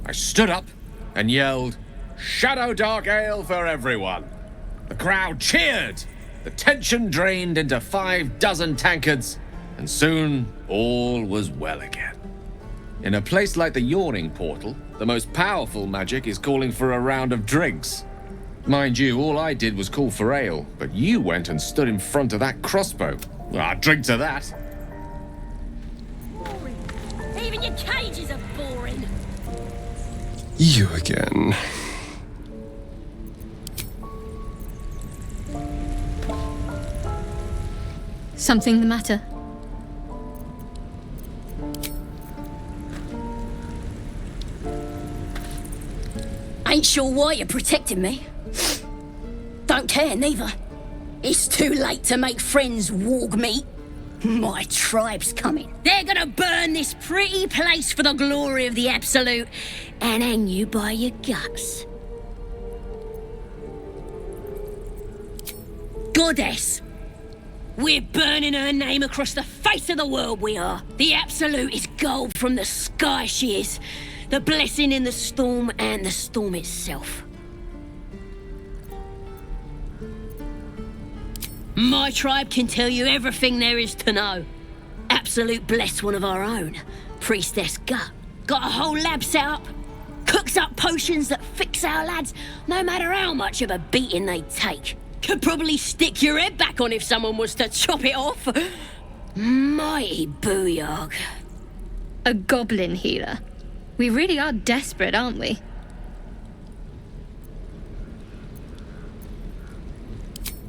I stood up and yelled, "Shadow Dark Ale for everyone!" The crowd cheered. The tension drained into 6 tankards, and soon all was well again. In a place like the Yawning Portal, the most powerful magic is calling for a round of drinks. Mind you, all I did was call for ale, but you went and stood in front of that crossbow. Well, I'd drink to that. Boring. Even your cages are boring. You again. Something the matter? Ain't sure why you're protecting me. Don't care, neither. It's too late to make friends, warg meat. My tribe's coming. They're gonna burn this pretty place for the glory of the Absolute and hang you by your guts. Goddess. We're burning her name across the face of the world, we are. The Absolute is gold from the sky, she is. The blessing in the storm and the storm itself. My tribe can tell you everything there is to know. Absolute bless one of our own, Priestess Gut. Got a whole lab set up. Cooks up potions that fix our lads, no matter how much of a beating they take. Could probably stick your head back on if someone was to chop it off. Mighty booyog. A goblin healer. We really are desperate, aren't we?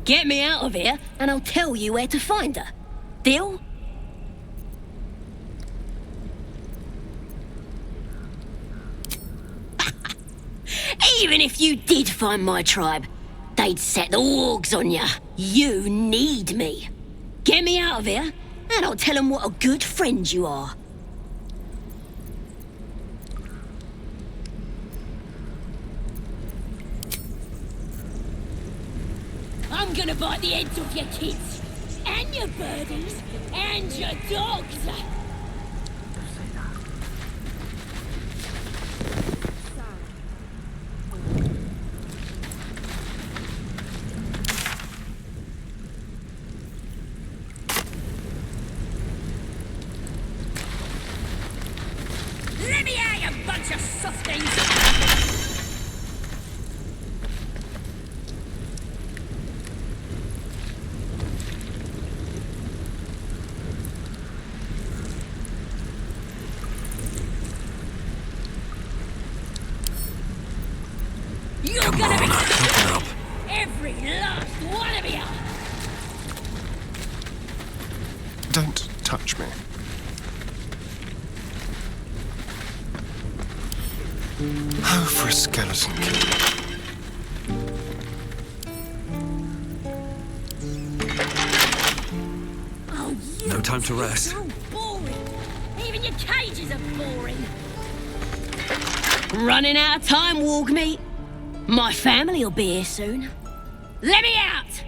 Get me out of here, and I'll tell you where to find her. Deal? Even if you did find my tribe, they'd set the wargs on you. You need me. Get me out of here, and I'll tell them what a good friend you are. I'm gonna bite the heads off your kids, and your birdies, and your dogs. Let me out, you bunch of softies! You're gonna be every last one of you! Don't touch me. Oh, for a skeleton king. Oh, you No time to rest. so boring. Even your cages are boring. Running out of time, warg meat. My family will be here soon. Let me out!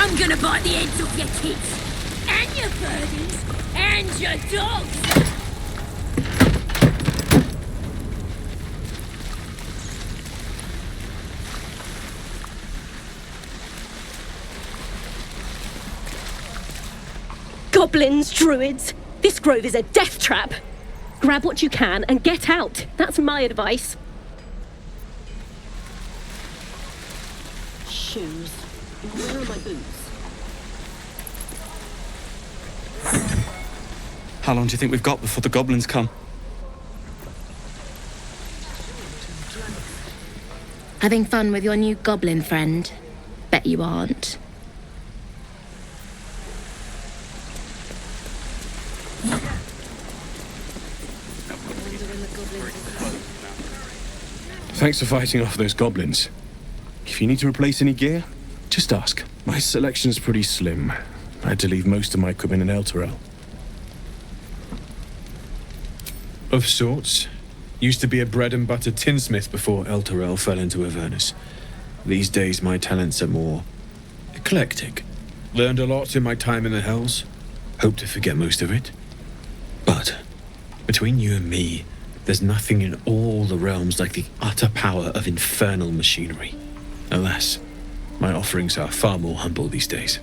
I'm gonna bite the heads off your kids, and your birdies, and your dogs! Goblins, druids! This grove is a death trap! Grab what you can and get out. That's my advice. Shoes. Where are my boots? How long do you think we've got before the goblins come? Having fun with your new goblin friend? Bet you aren't. Thanks for fighting off those goblins. If you need to replace any gear, just ask. My selection's pretty slim. I had to leave most of my equipment in Elturel. Of sorts. Used to be a bread-and-butter tinsmith before Elturel fell into Avernus. These days my talents are more eclectic. Learned a lot in my time in the Hells. Hope to forget most of it. But between you and me, there's nothing in all the realms like the utter power of infernal machinery. Alas, my offerings are far more humble these days.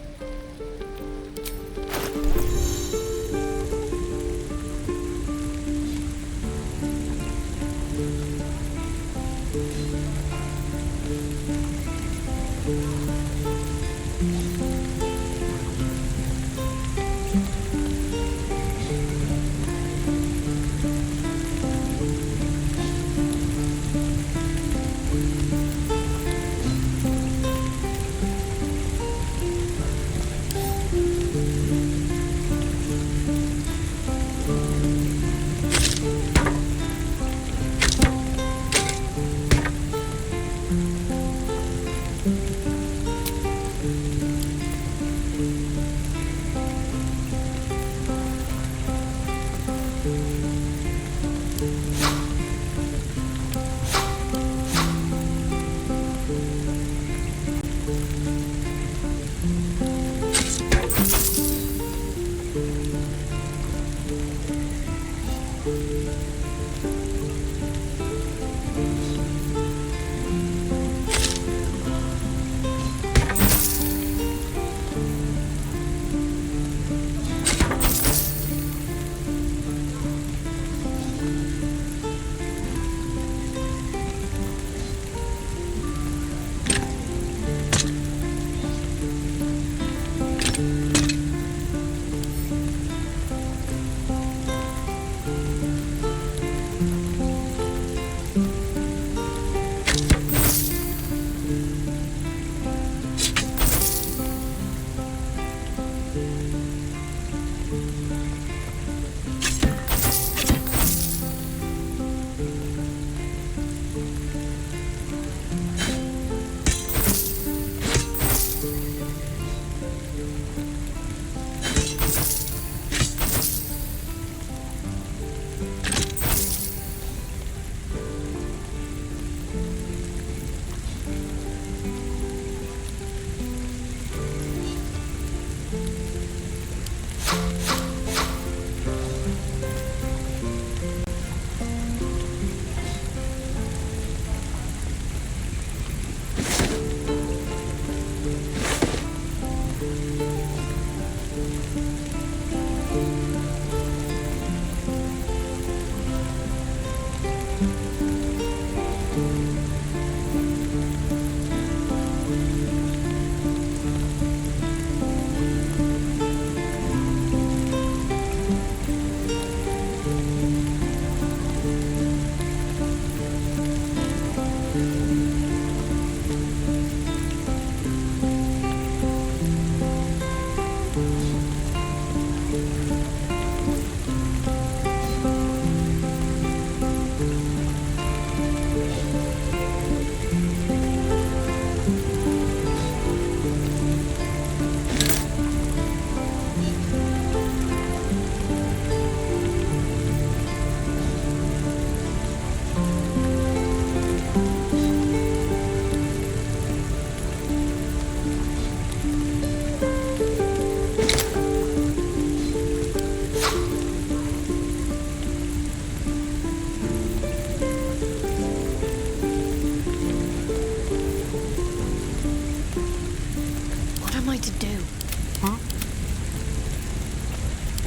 am I to do?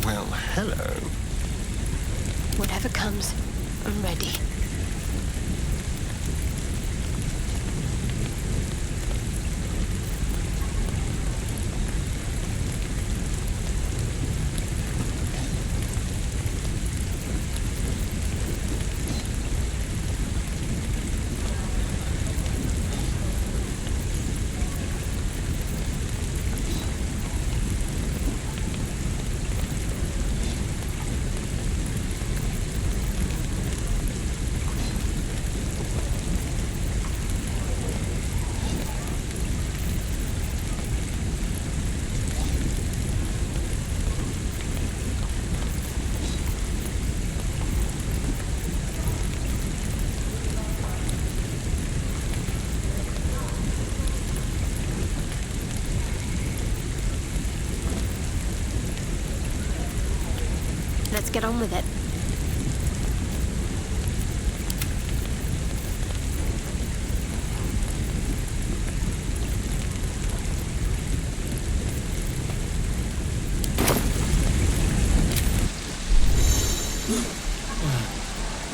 Well, hello. Whatever comes, I'm ready. Let's get on with it.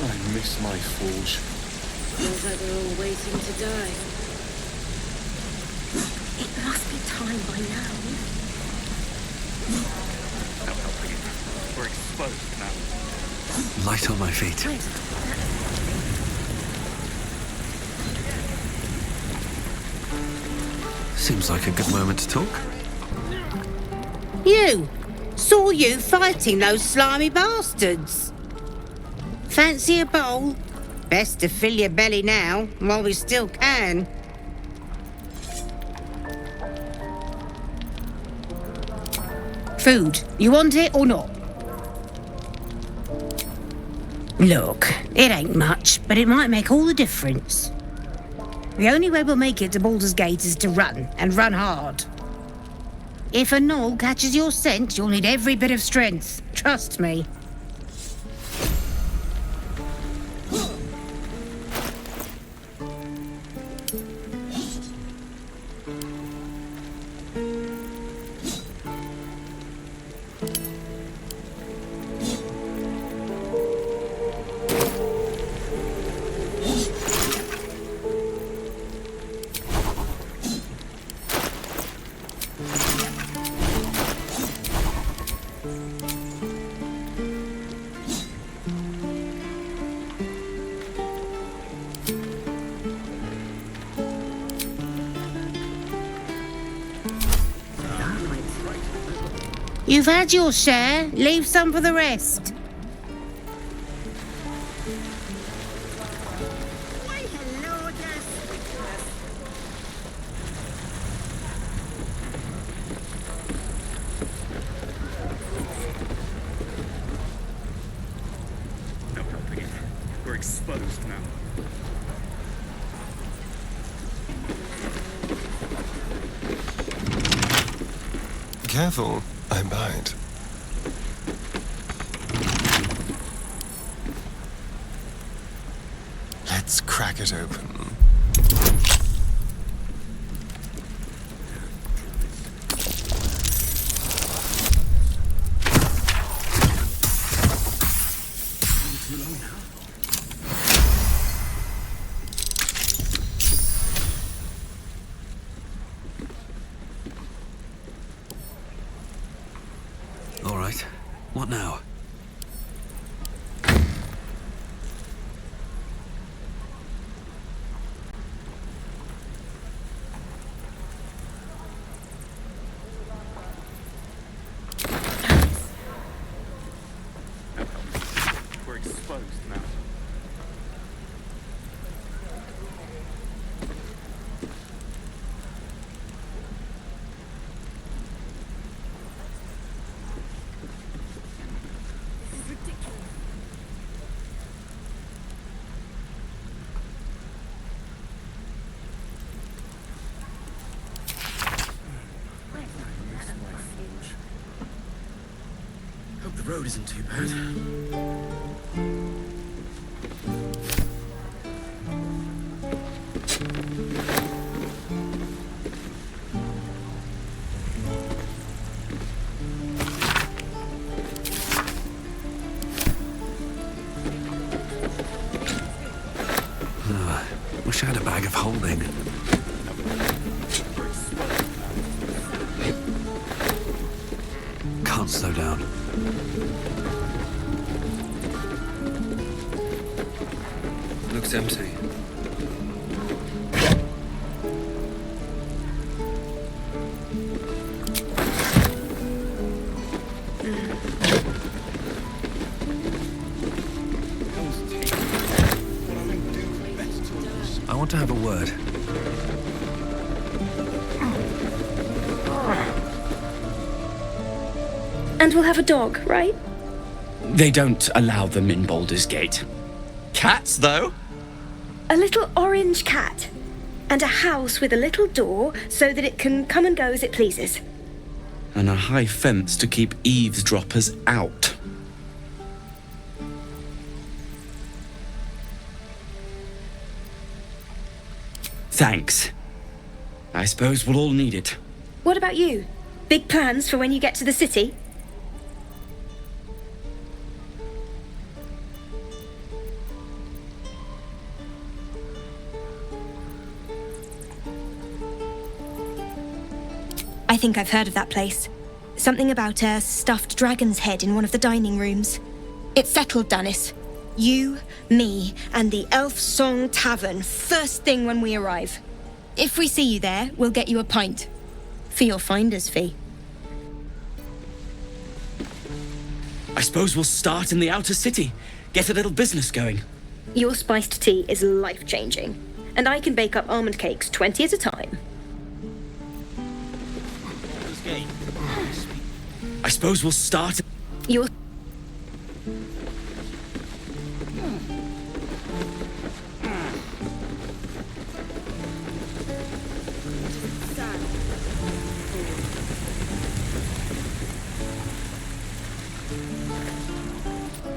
I miss my forge. Feels like they're all waiting to die. It must be time by now. We're exposed now. Light on my feet. Seems like a good moment to talk. You! Saw you fighting those slimy bastards. Fancy a bowl? Best to fill your belly now, while we still can. Food. You want it or not? Look, it ain't much, but it might make all the difference. The only way we'll make it to Baldur's Gate is to run, and run hard. If a gnoll catches your scent, you'll need every bit of strength. Trust me. You've had your share. Leave some for the rest. We're exposed now. Careful, I bite. Let's crack it open. All right. What now? We're exposed now. Hope the road isn't too bad. holding. Can't slow down. Looks empty. I want to have a word. And we'll have a dog, right? They don't allow them in Baldur's Gate. Cats, though? A little orange cat. And a house with a little door so that it can come and go as it pleases. And a high fence to keep eavesdroppers out. Thanks. I suppose we'll all need it. What about you? Big plans for when you get to the city? I think I've heard of that place. Something about a stuffed dragon's head in one of the dining rooms. It's settled, Dennis. You, me, and the Elf Song Tavern first thing when we arrive. If we see you there, we'll get you a pint. For your finder's fee. I suppose we'll start in the outer city. Get a little business going. Your spiced tea is life-changing. And I can bake up almond cakes 20 at a time. I suppose we'll start... Your...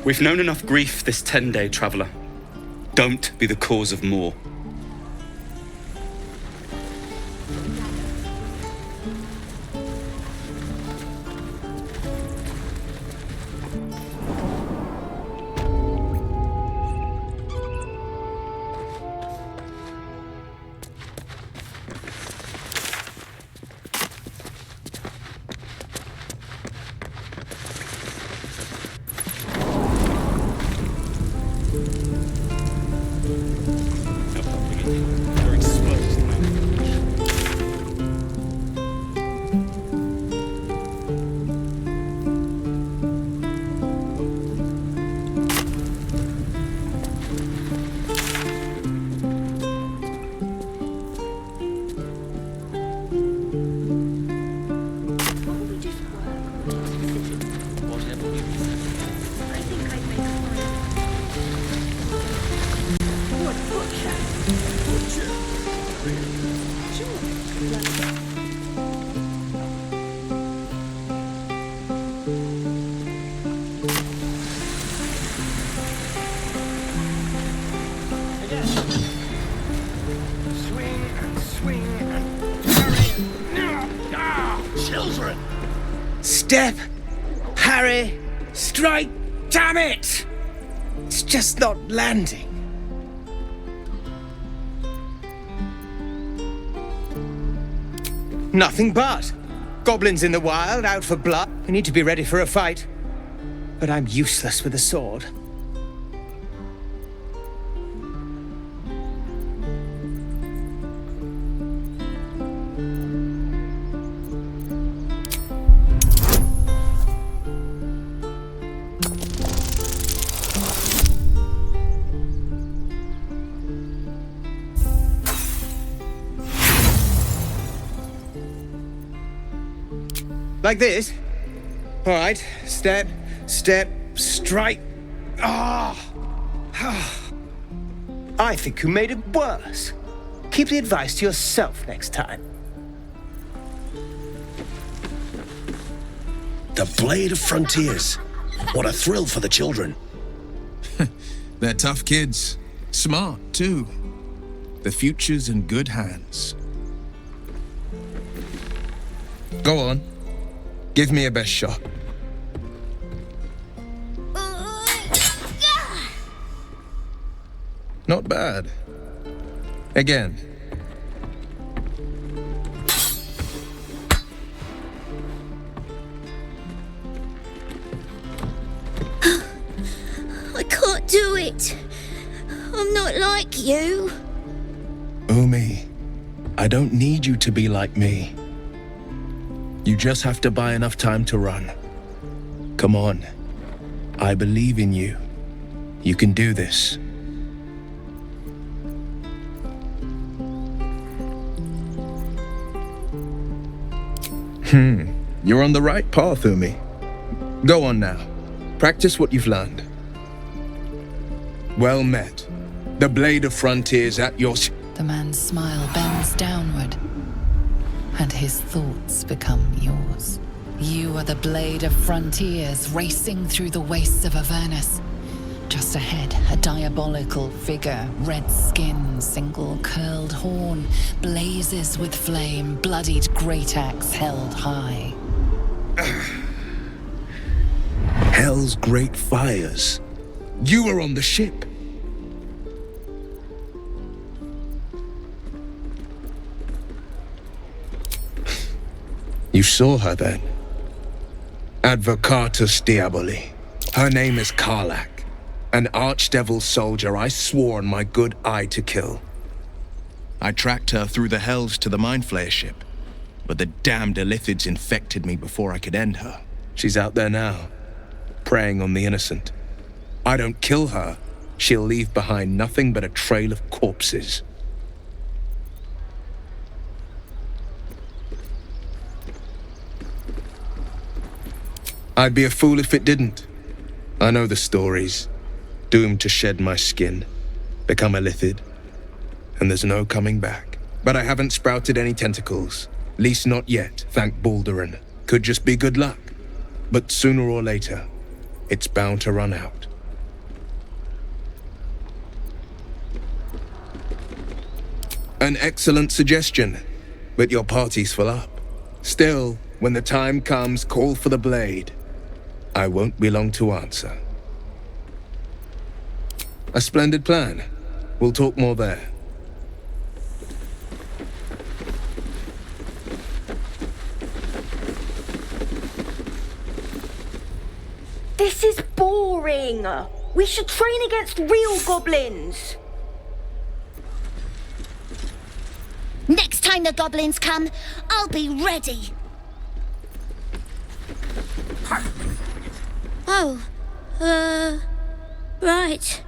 We've known enough grief this 10-day traveller. Don't be the cause of more. Step! Harry! Strike! Damn it! It's just not landing. Nothing but. Goblins in the wild, out for blood. We need to be ready for a fight. But I'm useless with a sword. Like this? All right, step, step, strike. Ah! I think you made it worse. Keep the advice to yourself next time. The Blade of Frontiers. What a thrill for the children. They're tough kids. Smart, too. The future's in good hands. Go on. Give me a best shot. Not bad. Again. I can't do it. I'm not like you. Umi, I don't need you to be like me. You just have to buy enough time to run. Come on. I believe in you. You can do this. You're on the right path, Umi. Go on now. Practice what you've learned. Well met. The blade of frontiers at your... The man's smile bends downward, and his thoughts become yours. You are the blade of frontiers racing through the wastes of Avernus. Just ahead, a diabolical figure, red skin, single curled horn, blazes with flame, bloodied great axe held high. Hell's great fires. You were on the ship. You saw her then. Advocatus Diaboli. Her name is Karlach, an archdevil soldier I swore on my good eye to kill. I tracked her through the hells to the Mind Flayer ship, but the damned Illithids infected me before I could end her. She's out there now, preying on the innocent. I don't kill her, she'll leave behind nothing but a trail of corpses. I'd be a fool if it didn't. I know the stories. Doomed to shed my skin, become a Illithid, and there's no coming back. But I haven't sprouted any tentacles. Least not yet, thank Baldurin. Could just be good luck. But sooner or later, it's bound to run out. An excellent suggestion, but your party's full up. Still, when the time comes, call for the blade. I won't be long to answer. A splendid plan. We'll talk more there. This is boring. We should train against real goblins. Next time the goblins come, I'll be ready. Oh, right.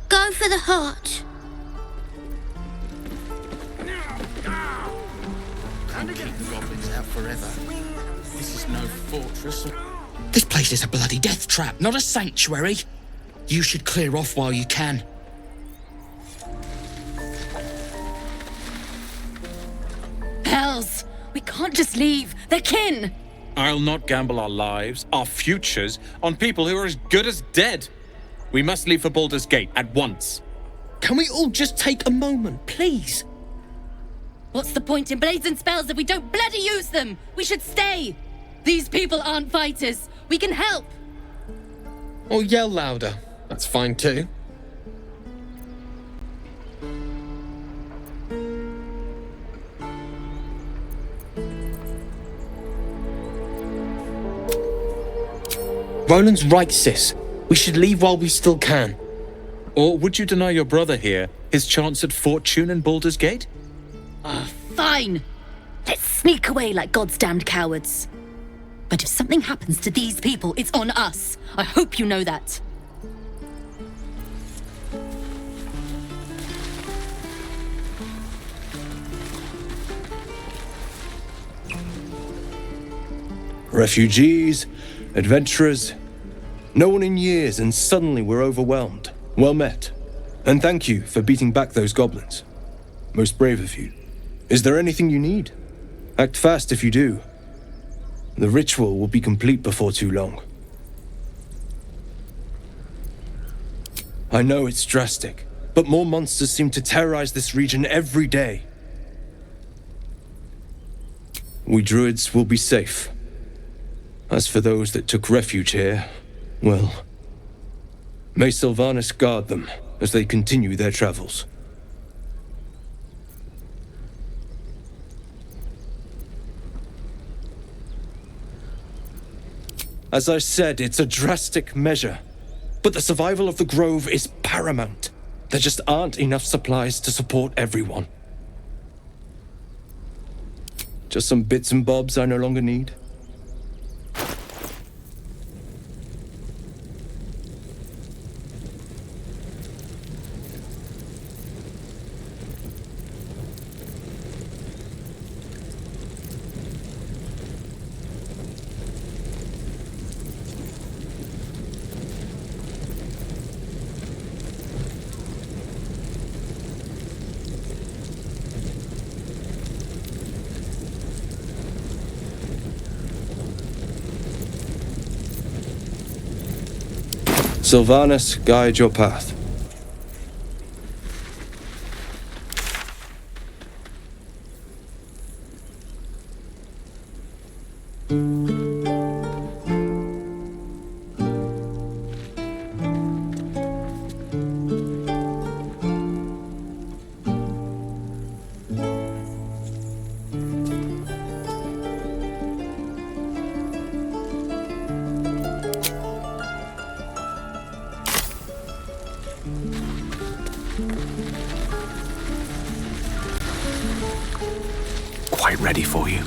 Go for the heart. Can't keep the goblins out forever. This is no fortress. This place is a bloody death trap, not a sanctuary. You should clear off while you can. Hells! We can't just leave. They're kin! I'll not gamble our lives, our futures, on people who are as good as dead. We must leave for Baldur's Gate at once. Can we all just take a moment, please? What's the point in blades and spells if we don't bloody use them? We should stay! These people aren't fighters. We can help! Or yell louder. That's fine too. Roland's right, sis. We should leave while we still can. Or would you deny your brother here his chance at fortune in Baldur's Gate? Fine! Let's sneak away like God's damned cowards. But if something happens to these people, it's on us. I hope you know that. Refugees, adventurers, no one in years, and suddenly we're overwhelmed. Well met. And thank you for beating back those goblins. Most brave of you. Is there anything you need? Act fast if you do. The ritual will be complete before too long. I know it's drastic, but more monsters seem to terrorize this region every day. We druids will be safe. As for those that took refuge here, well, may Sylvanas guard them as they continue their travels. As I said, it's a drastic measure. But the survival of the Grove is paramount. There just aren't enough supplies to support everyone. Just some bits and bobs I no longer need. Sylvanus, guide your path. Quite ready for you.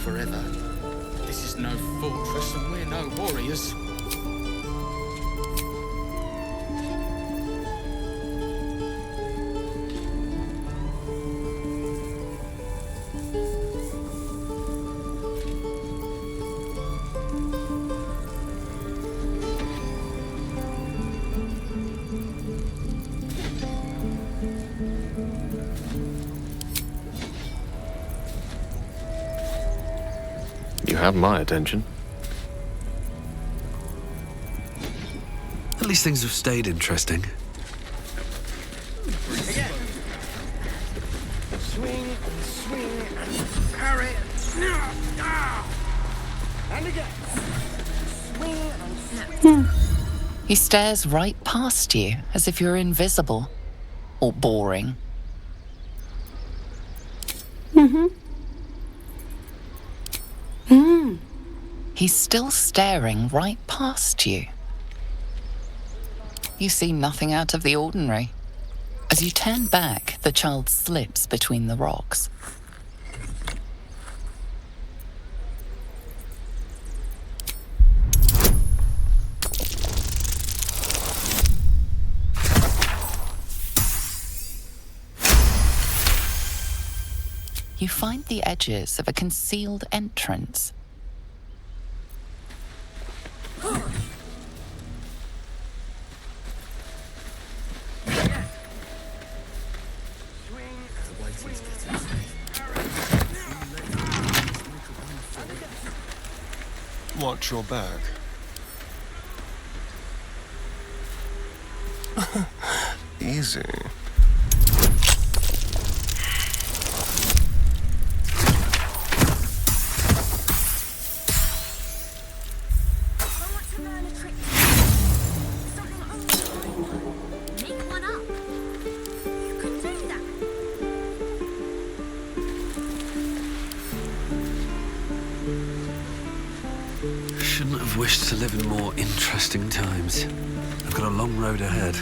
Forever. This is no fortress and we're no warriors. You have my attention. At least things have stayed interesting. Again. Swing and swing and parry. And again. Swing and He stares right past you as if you're invisible or boring. He's still staring right past you. You see nothing out of the ordinary. As you turn back, the child slips between the rocks. You find the edges of a concealed entrance. Watch your back. Easy. Shouldn't have wished to live in more interesting times. I've got a long road ahead.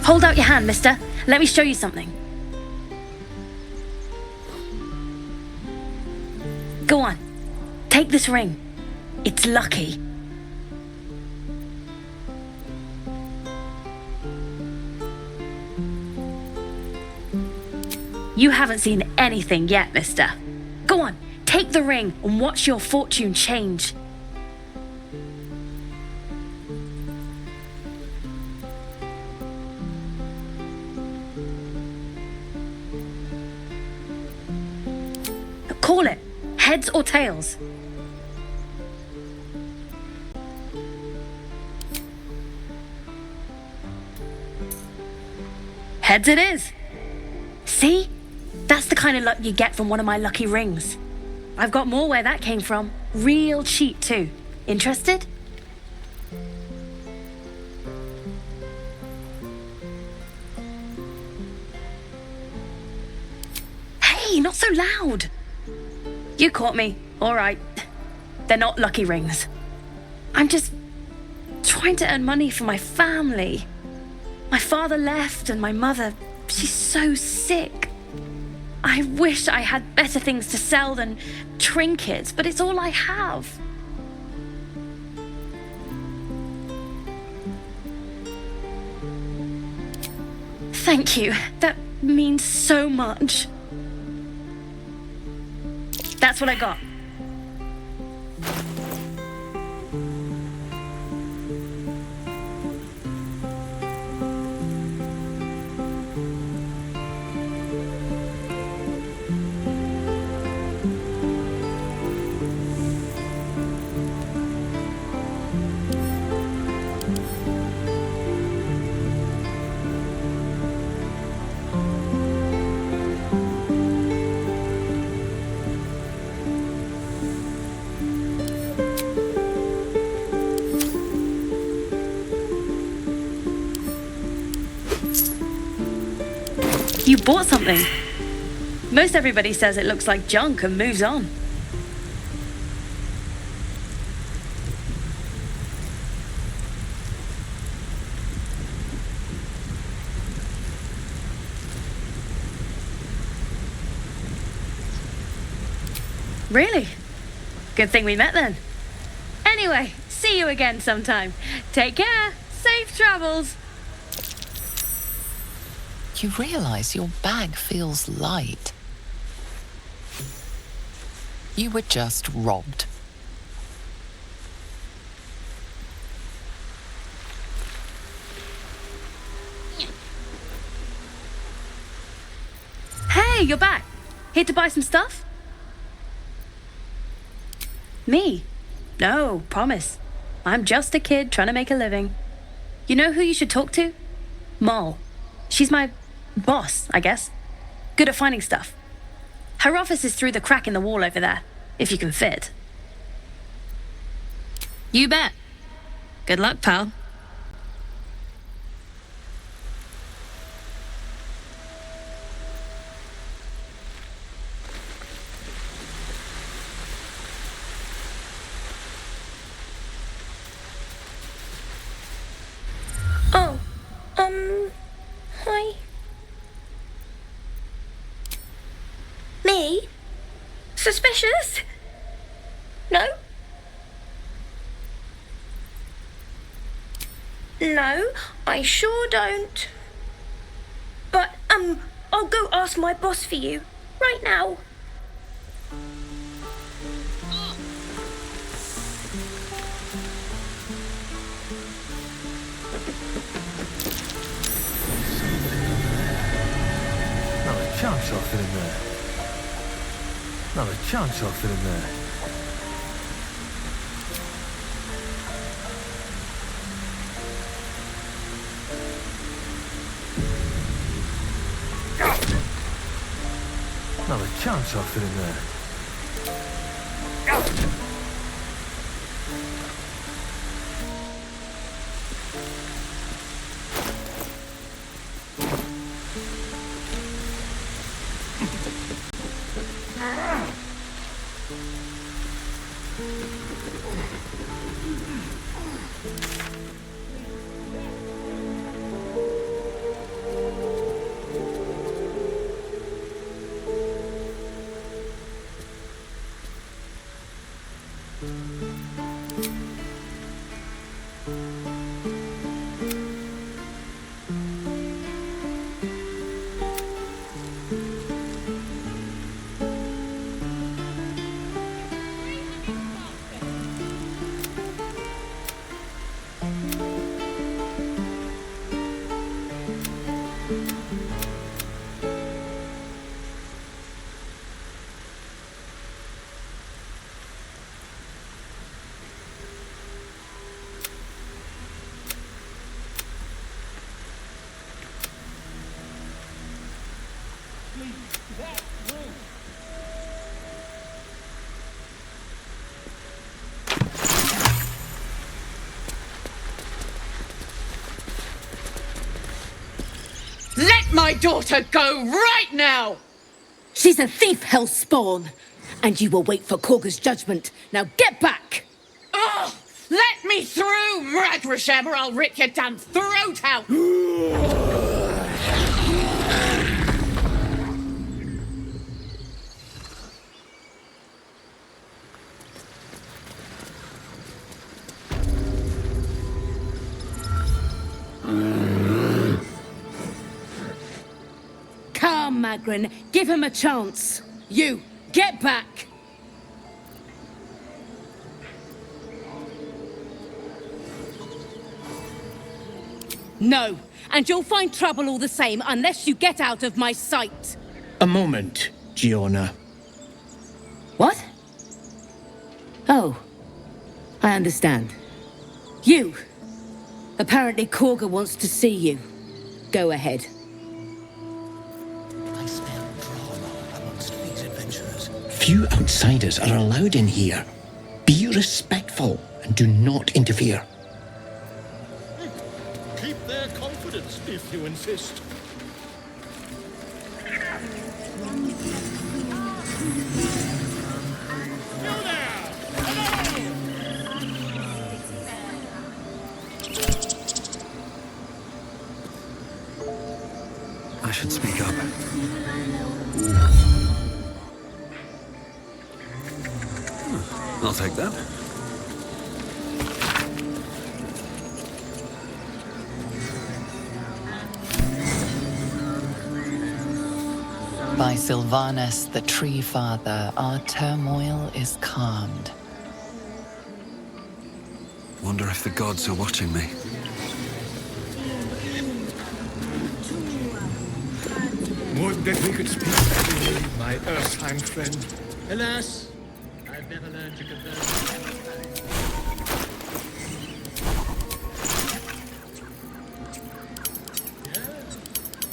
Hold out your hand, mister. Let me show you something. Go on. Take this ring. It's lucky. You haven't seen anything yet, mister. Go on, take the ring and watch your fortune change. Call it. Heads or tails? Heads it is. See? That's the kind of luck you get from one of my lucky rings. I've got more where that came from. Real cheap too. Interested? Hey, not so loud. You caught me. All right. They're not lucky rings. I'm just trying to earn money for my family. My father left and my mother, she's so sick. I wish I had better things to sell than trinkets, but it's all I have. Thank you. That means so much. That's what I got. You bought something. Most everybody says it looks like junk and moves on. Really? Good thing we met then. Anyway, see you again sometime. Take care. Safe travels. You realize your bag feels light. You were just robbed. Hey, you're back. Here to buy some stuff? Me? No, promise. I'm just a kid trying to make a living. You know who you should talk to? Moll. She's my boss, I guess. Good at finding stuff. Her office is through the crack in the wall over there, if you can fit. You bet. Good luck, pal. Oh, hi. Me? Suspicious? No? No, I sure don't. But, I'll go ask my boss for you, right now. Not a chance I'll fit in there. Not a chance I'll fit in there. Not a chance I'll fit in there. Let my daughter go right now! She's a thief, hellspawn. And you will wait for Korga's judgment. Now get back! Oh, let me through, Mragrasham, or I'll rip your damn throat out! Come, Magrin, give him a chance. You, get back! No, and you'll find trouble all the same unless you get out of my sight. A moment, Giona. What? Oh, I understand. You. Apparently Korga wants to see you. Go ahead. Few outsiders are allowed in here. Be respectful and do not interfere. Keep their confidence if you insist. should speak up. I'll take that. By Sylvanus, the Tree Father, our turmoil is calmed. Wonder if the gods are watching me. Would that we could speak to you, my Earthheim friend. Alas, I've never learned to converse.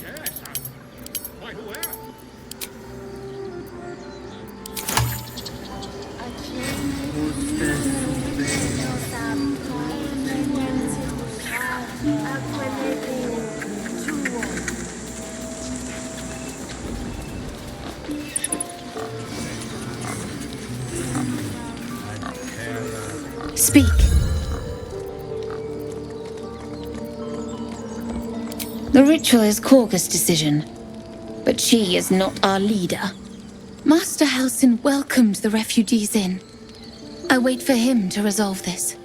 Yes, I'm quite aware. Speak. The ritual is Korga's decision, but she is not our leader. Master Halsin welcomed the refugees in. I wait for him to resolve this.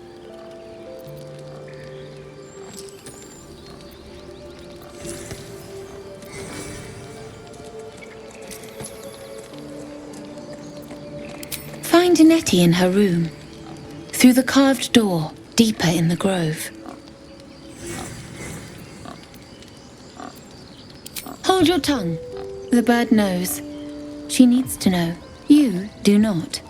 Find Nettie in her room. Through the carved door, deeper in the grove. Hold your tongue. The bird knows. She needs to know. You do not.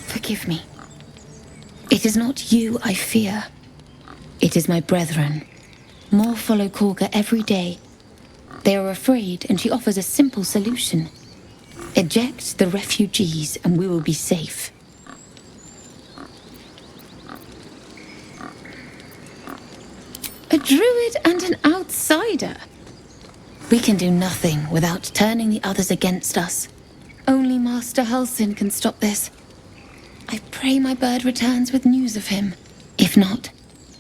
Forgive me. It is not you I fear. It is my brethren. More follow Korga every day. They are afraid, and she offers a simple solution. Eject the refugees, and we will be safe. A druid and an outsider. We can do nothing without turning the others against us. Only Master Halsin can stop this. I pray my bird returns with news of him. If not,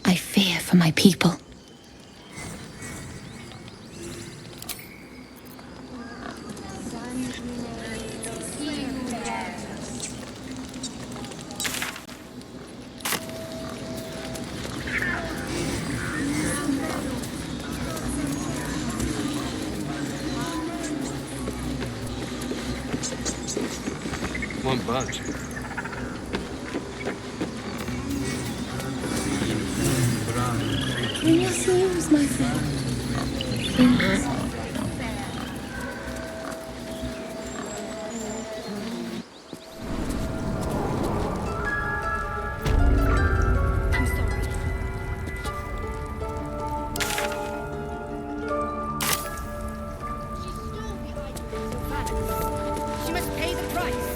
I fear for my people. One bunch. Yes, news, my friend. Please. She must pay the price.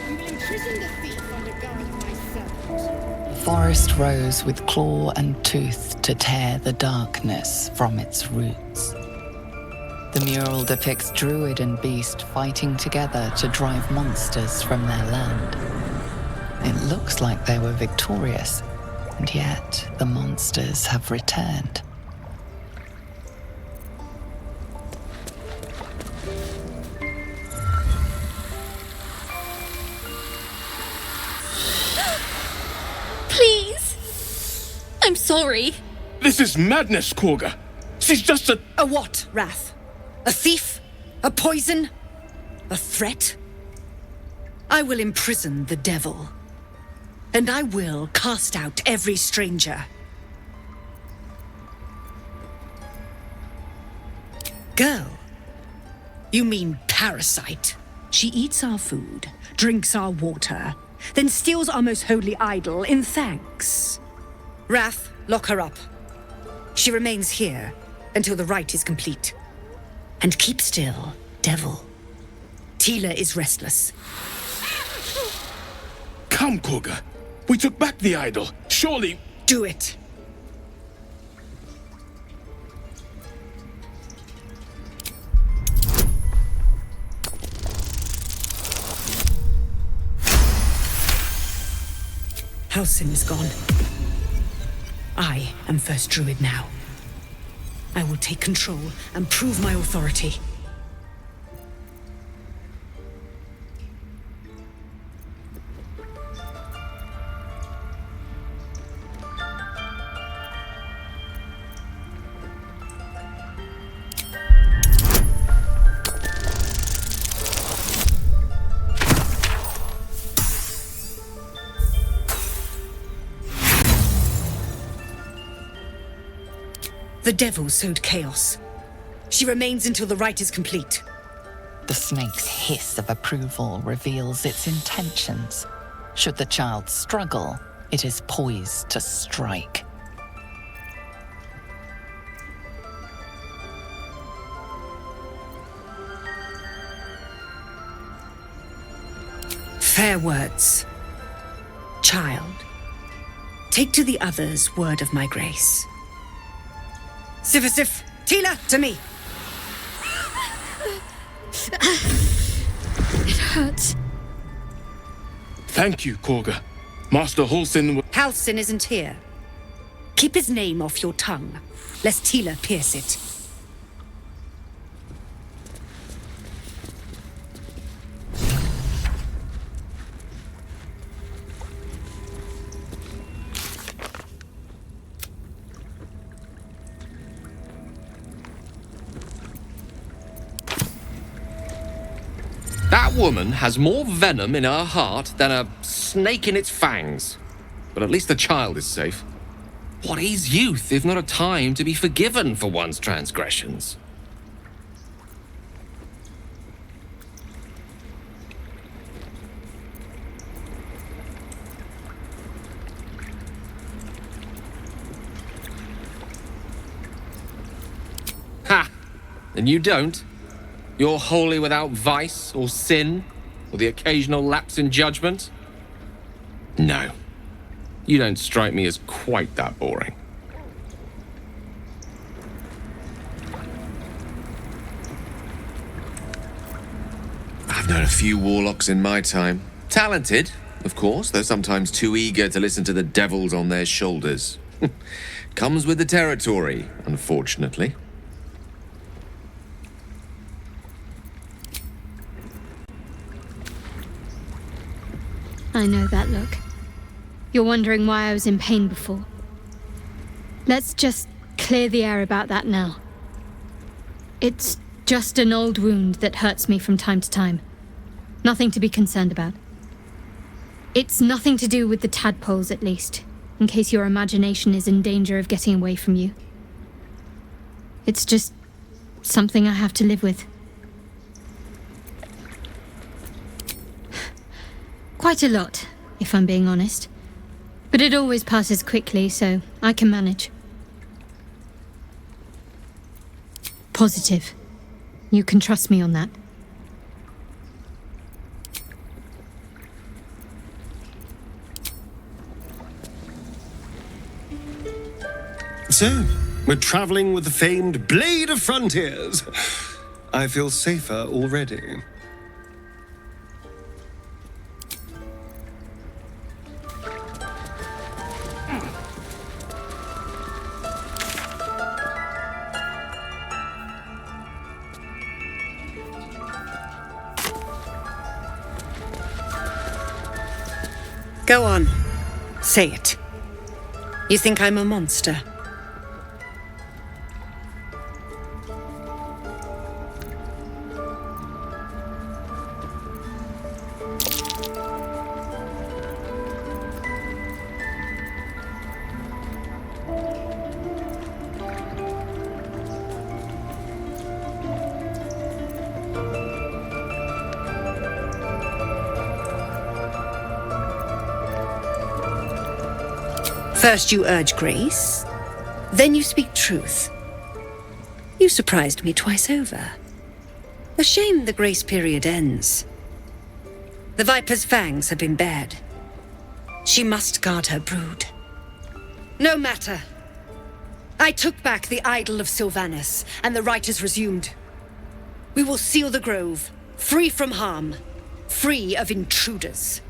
We will imprison the thief under guard of my servant. The forest rose with claw and tooth to tear the darkness from its roots. The mural depicts druid and beast fighting together to drive monsters from their land. It looks like they were victorious, and yet the monsters have returned. Please! I'm sorry. This is madness, Korga. She's just a... A what, Wrath? A thief? A poison? A threat? I will imprison the devil. And I will cast out every stranger. Girl? You mean parasite? She eats our food, drinks our water, then steals our most holy idol in thanks. Wrath, lock her up. She remains here until the rite is complete. And keep still, devil. Tila is restless. Come, Korga. We took back the idol. Surely... Do it. Halsin is gone. I am First Druid now. I will take control and prove my authority. The devil sowed chaos. She remains until the rite is complete. The snake's hiss of approval reveals its intentions. Should the child struggle, it is poised to strike. Fair words. Child, take to the others word of my grace. Sifasif, Tila, to me! It hurts. Thank you, Korga. Master Halsin... Halsin isn't here. Keep his name off your tongue, lest Tila pierce it. That woman has more venom in her heart than a snake in its fangs. But at least the child is safe. What is youth if not a time to be forgiven for one's transgressions? Ha! And you don't? You're wholly without vice or sin, or the occasional lapse in judgment? No. You don't strike me as quite that boring. I've known a few warlocks in my time. Talented, of course, though sometimes too eager to listen to the devils on their shoulders. Comes with the territory, unfortunately. I know that look. You're wondering why I was in pain before. Let's just clear the air about that now. It's just an old wound that hurts me from time to time. Nothing to be concerned about. It's nothing to do with the tadpoles, at least, in case your imagination is in danger of getting away from you. It's just something I have to live with. Quite a lot, if I'm being honest. But it always passes quickly, so I can manage. Positive. You can trust me on that. So, we're traveling with the famed Blade of Frontiers. I feel safer already. Go on. Say it. You think I'm a monster? First you urge grace, then you speak truth. You surprised me twice over. A shame the grace period ends. The Viper's fangs have been bared. She must guard her brood. No matter. I took back the idol of Sylvanus, and the rite is resumed. We will seal the grove, free from harm, free of intruders.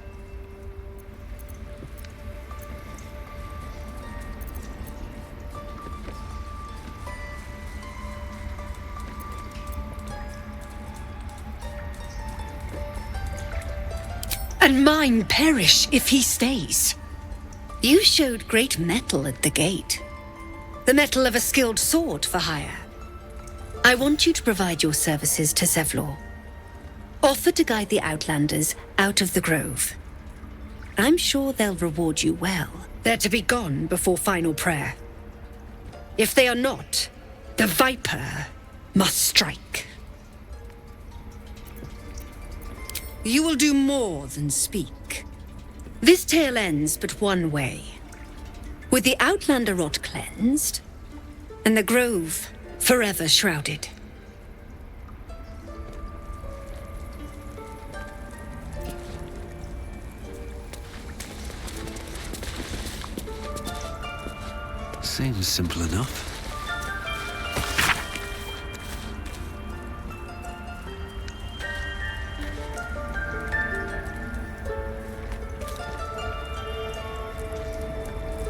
And mine perish if he stays. You showed great mettle at the gate. The mettle of a skilled sword for hire. I want you to provide your services to Zevlor. Offer to guide the Outlanders out of the grove. I'm sure they'll reward you well. They're to be gone before final prayer. If they are not, the Viper must strike. You will do more than speak. This tale ends but one way. With the Outlander rot cleansed, and the grove forever shrouded. Seems simple enough.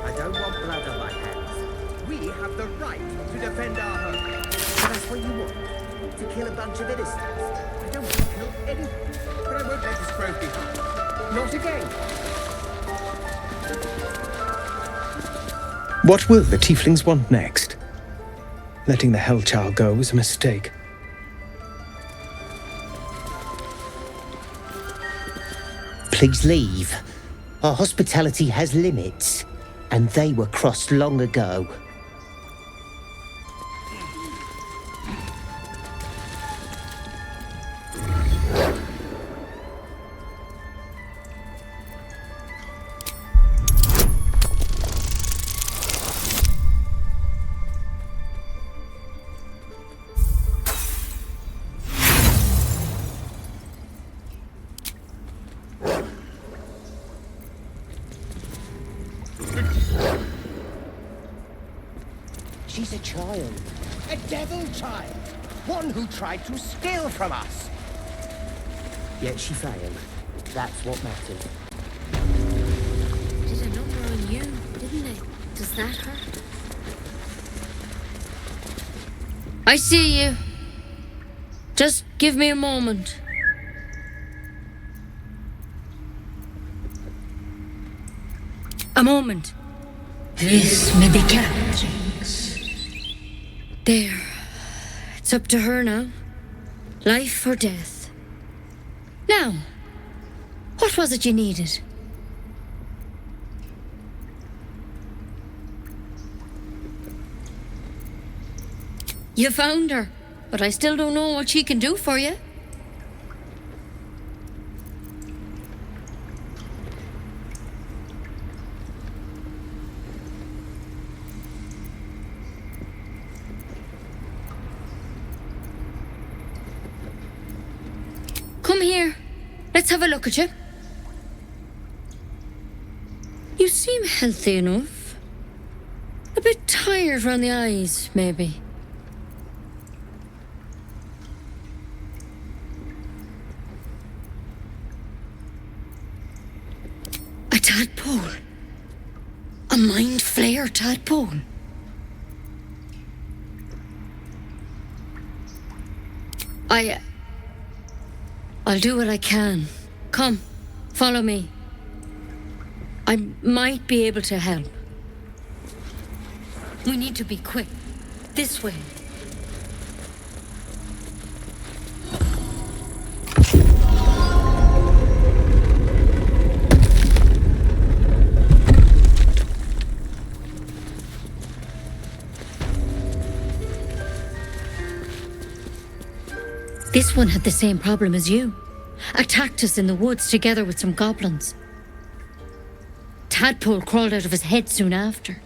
I don't want blood on my hands. We have the right to defend our home. So that's what you want? To kill a bunch of innocents? I don't want to kill anyone. But I won't let this grove be harmed. Not again. What will the tieflings want next? Letting the Hellchild go was a mistake. Please leave. Our hospitality has limits, and they were crossed long ago. She's a child. A devil child. One who tried to steal from us. Yet she failed. That's what matters. Did a number on you, didn't it? Does that hurt? I see you. Just give me a moment. A moment. This may be cat. There. It's up to her now. Life or death. Now, what was it you needed? You found her, but I still don't know what she can do for you. Come here. Let's have a look at you. You seem healthy enough. A bit tired round the eyes, maybe. A tadpole. A mind flayer tadpole. I'll do what I can. Come, follow me. I might be able to help. We need to be quick. This way. This one had the same problem as you. Attacked us in the woods together with some goblins. Tadpole crawled out of his head soon after.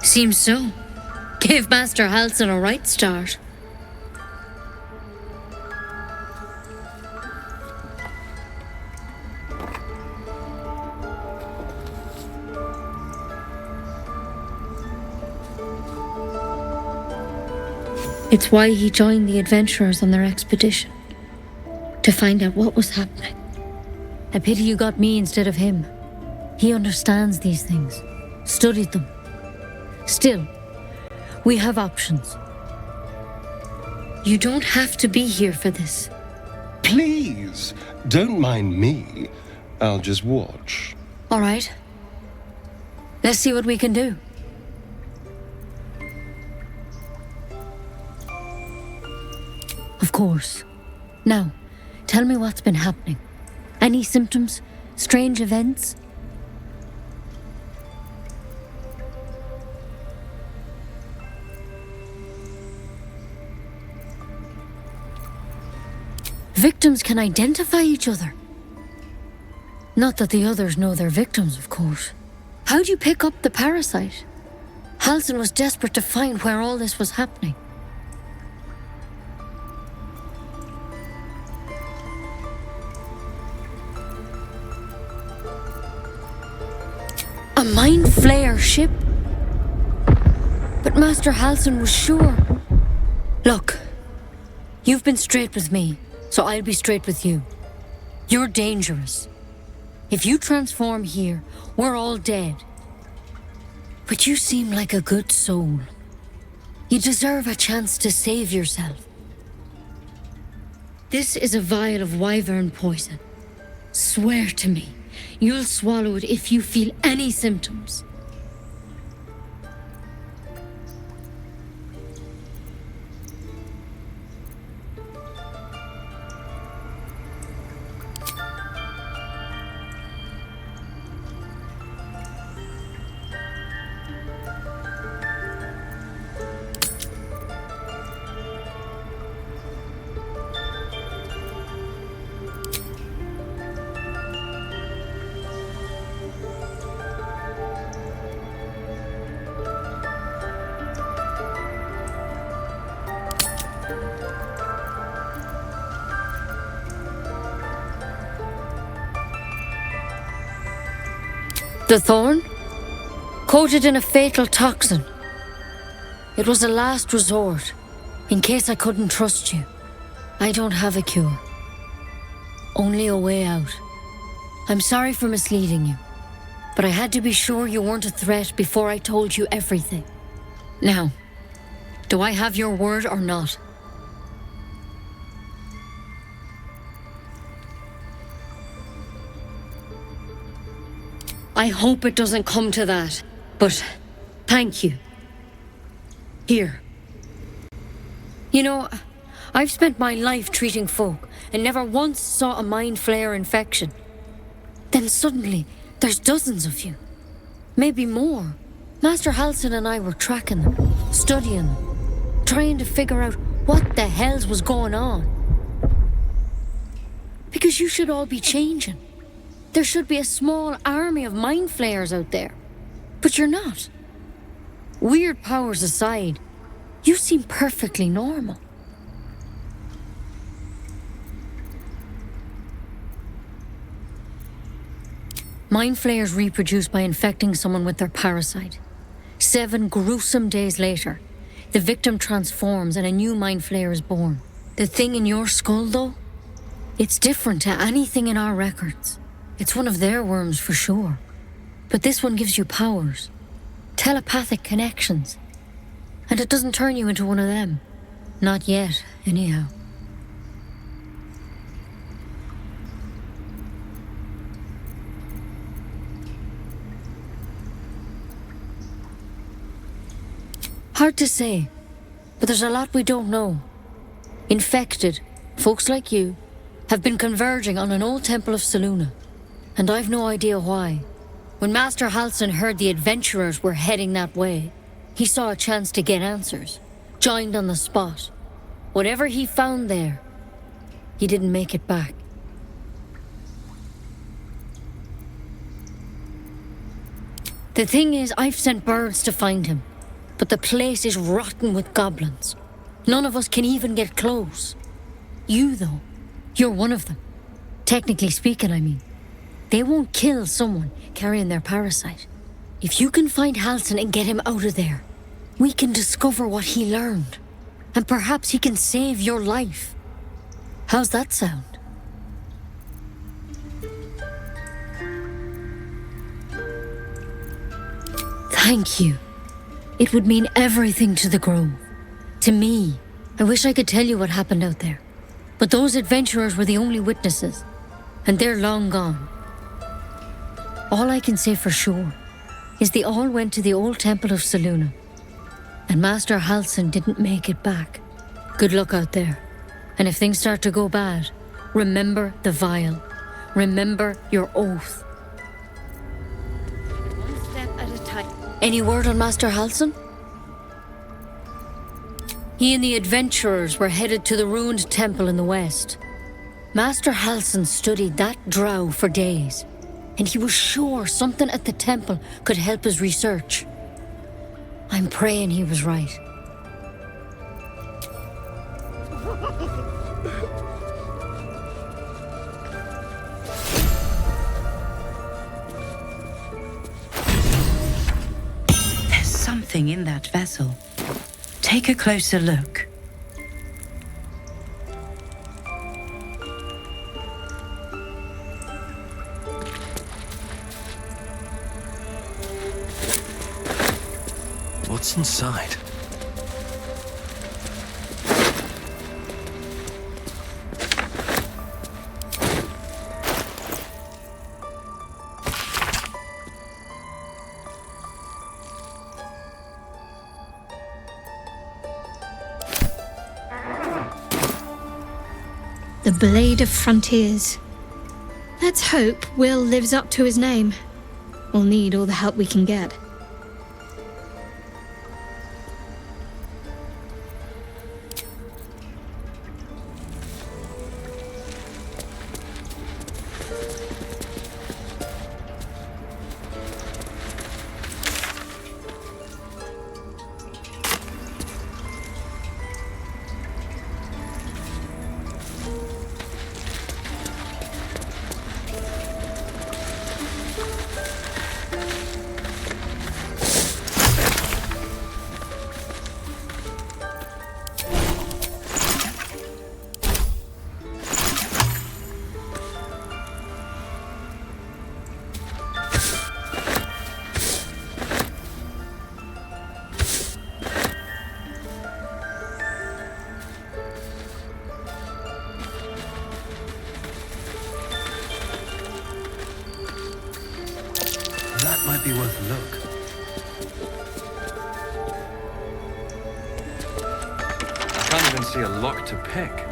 Seems so. Gave Master Halsin a right start. It's why he joined the adventurers on their expedition. To find out what was happening. A pity you got me instead of him. He understands these things. studied them. Still, we have options. You don't have to be here for this. Please, don't mind me. I'll just watch. All right. Let's see what we can do. Of course. Now, tell me what's been happening. Any symptoms? Strange events? Victims can identify each other. Not that the others know they're victims, of course. How'd you pick up the parasite? Halsin was desperate to find where all this was happening. A mind flayer ship? But Master Halsin was sure. Look, you've been straight with me, so I'll be straight with you. You're dangerous. If you transform here, we're all dead. But you seem like a good soul. You deserve a chance to save yourself. This is a vial of wyvern poison. Swear to me, you'll swallow it if you feel any symptoms. The thorn? Coated in a fatal toxin. It was a last resort, in case I couldn't trust you. I don't have a cure. Only a way out. I'm sorry for misleading you, but I had to be sure you weren't a threat before I told you everything. Now, do I have your word or not? I hope it doesn't come to that, but thank you. Here. You know, I've spent my life treating folk and never once saw a mind flayer infection. Then suddenly, there's dozens of you. Maybe more. Master Halsin and I were tracking them, studying them, trying to figure out what the hells was going on. Because you should all be changing. There should be a small army of mind flayers out there. But you're not. Weird powers aside, you seem perfectly normal. Mind flayers reproduce by infecting someone with their parasite. 7 gruesome days later, the victim transforms and a new mind flayer is born. The thing in your skull, though? It's different to anything in our records. It's one of their worms for sure. But this one gives you powers. Telepathic connections. And it doesn't turn you into one of them. Not yet, anyhow. Hard to say, but there's a lot we don't know. Infected, folks like you, have been converging on an old temple of Selûne. And I've no idea why. When Master Halsin heard the adventurers were heading that way, he saw a chance to get answers, joined on the spot. Whatever he found there, he didn't make it back. The thing is, I've sent birds to find him, but the place is rotten with goblins. None of us can even get close. You, though, you're one of them. Technically speaking, I mean. They won't kill someone carrying their parasite. If you can find Halsin and get him out of there, we can discover what he learned. And perhaps he can save your life. How's that sound? Thank you. It would mean everything to the Grove. To me. I wish I could tell you what happened out there. But those adventurers were the only witnesses. And they're long gone. All I can say for sure is they all went to the old temple of Selûne. And Master Halsin didn't make it back. Good luck out there. And if things start to go bad, remember the vial. Remember your oath. One step at a time. Any word on Master Halsin? He and the adventurers were headed to the ruined temple in the west. Master Halsin studied that drow for days, and he was sure something at the temple could help his research. I'm praying he was right. There's something in that vessel. Take a closer look. What's inside? The Blade of Frontiers. Let's hope Will lives up to his name. We'll need all the help we can get. That might be worth a look. I can't even see a lock to pick.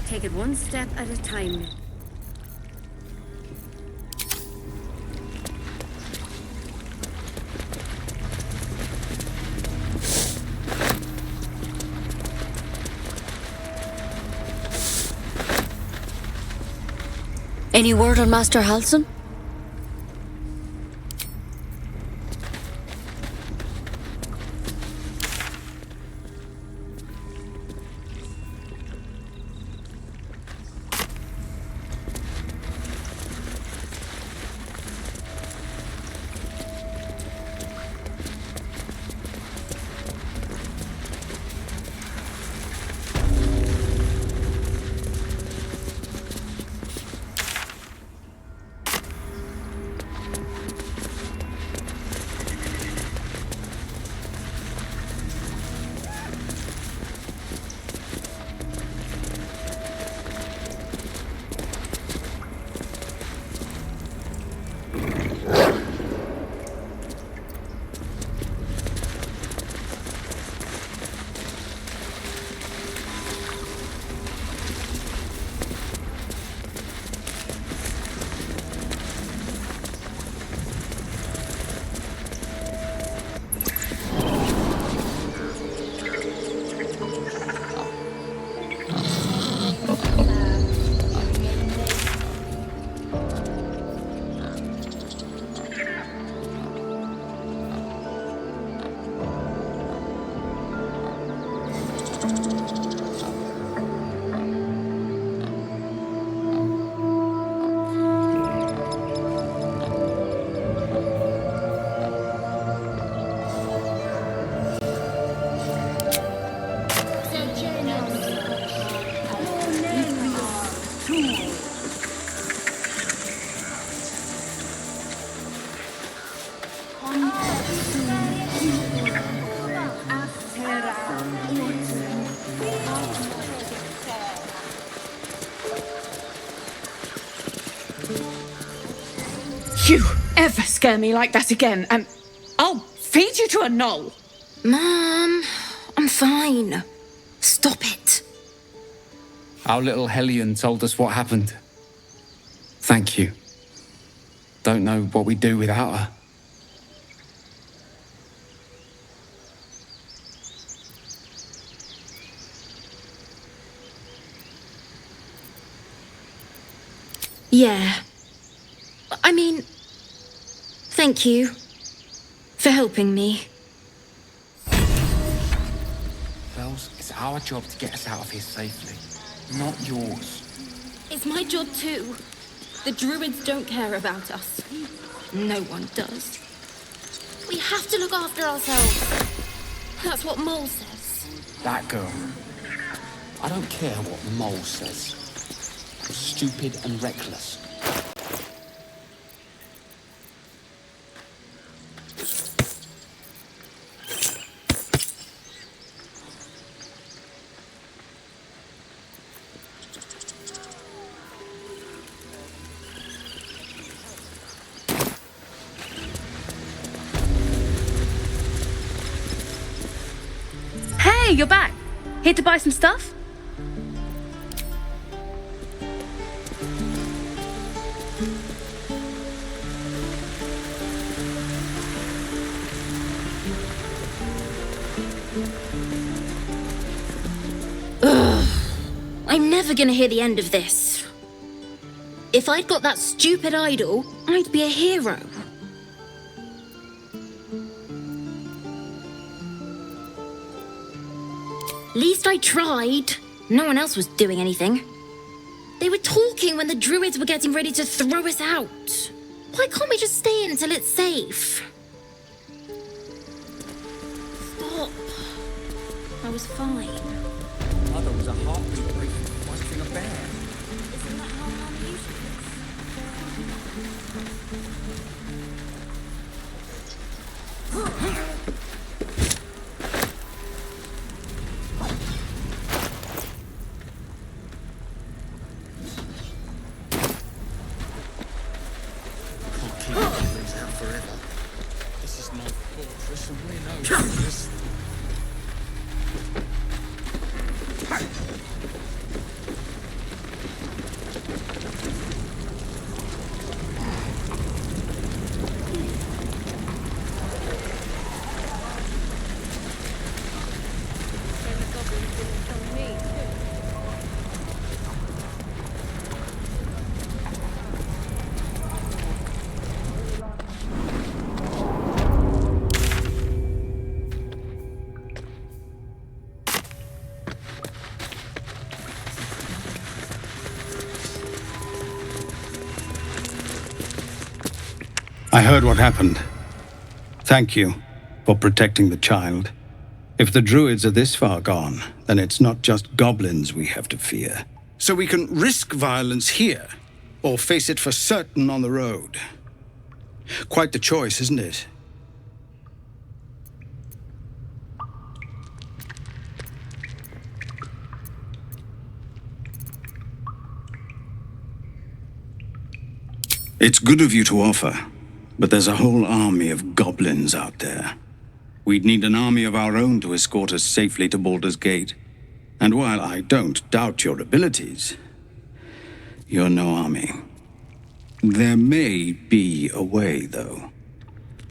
Take it one step at a time. Any word on Master Halsin? You ever scare me like that again, and I'll feed you to a knoll. Mom, I'm fine. Stop it. Our little Hellion told us what happened. Thank you. Don't know what we'd do without her. Yeah. I mean, thank you for helping me. Bells, it's our job to get us out of here safely, not yours. It's my job too. The druids don't care about us. No one does. We have to look after ourselves. That's what Mole says. That girl. I don't care what Mole says. I'm stupid and reckless. Hey, you're back. Here to buy some stuff? Ugh. I'm never gonna hear the end of this. If I'd got that stupid idol, I'd be a hero. Least I tried. No one else was doing anything. They were talking when the druids were getting ready to throw us out. Why can't we just stay in until it's safe? Stop. I was fine. Mother was a heartbeat away from fighting a bear. Isn't that how Mum usually This is no fortress, and we're no fortress. I heard what happened. Thank you for protecting the child. If the druids are this far gone, then it's not just goblins we have to fear. So we can risk violence here, or face it for certain on the road. Quite the choice, isn't it? It's good of you to offer, but there's a whole army of goblins out there. We'd need an army of our own to escort us safely to Baldur's Gate. And while I don't doubt your abilities, you're no army. There may be a way, though.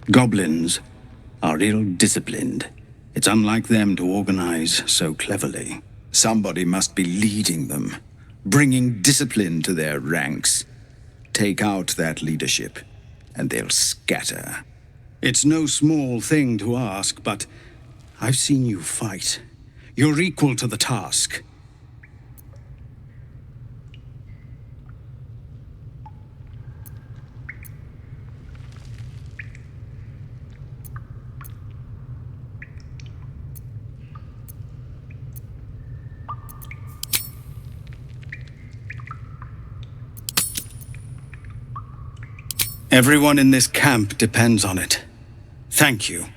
Goblins are ill-disciplined. It's unlike them to organize so cleverly. Somebody must be leading them, bringing discipline to their ranks. Take out that leadership, and they'll scatter. It's no small thing to ask, but I've seen you fight. You're equal to the task. Everyone in this camp depends on it. Thank you.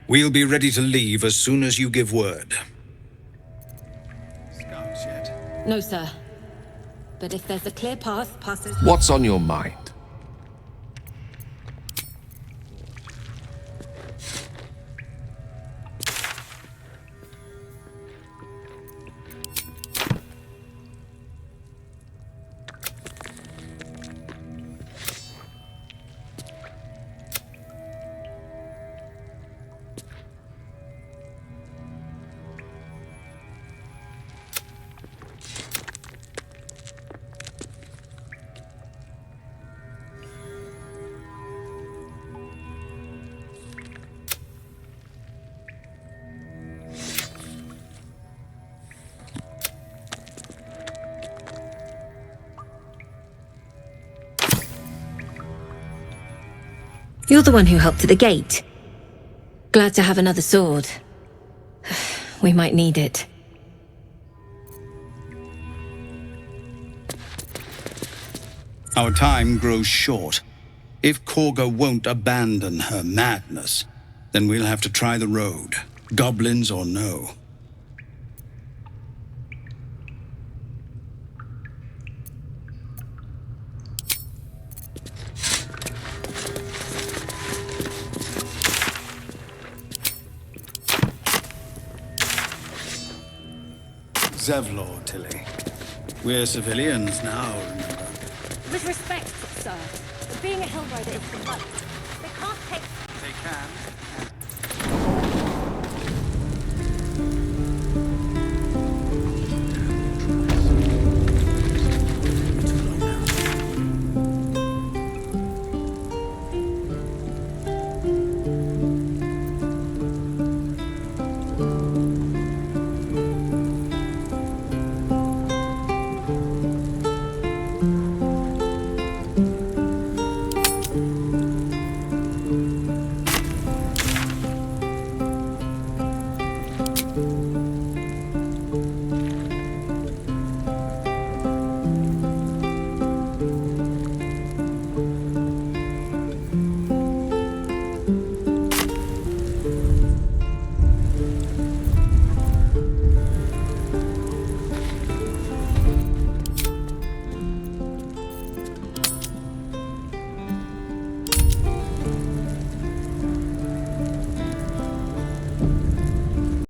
We'll be ready to leave as soon as you give word. Scouts yet? No, sir. But if there's a clear path past it... What's on your mind? You're the one who helped at the gate. Glad to have another sword. We might need it. Our time grows short. If Korga won't abandon her madness, then we'll have to try the road, goblins or no. Zevlor, Tilly. We're civilians now, remember? With respect, sir, being a Hellrider is the light. They can't take... They can.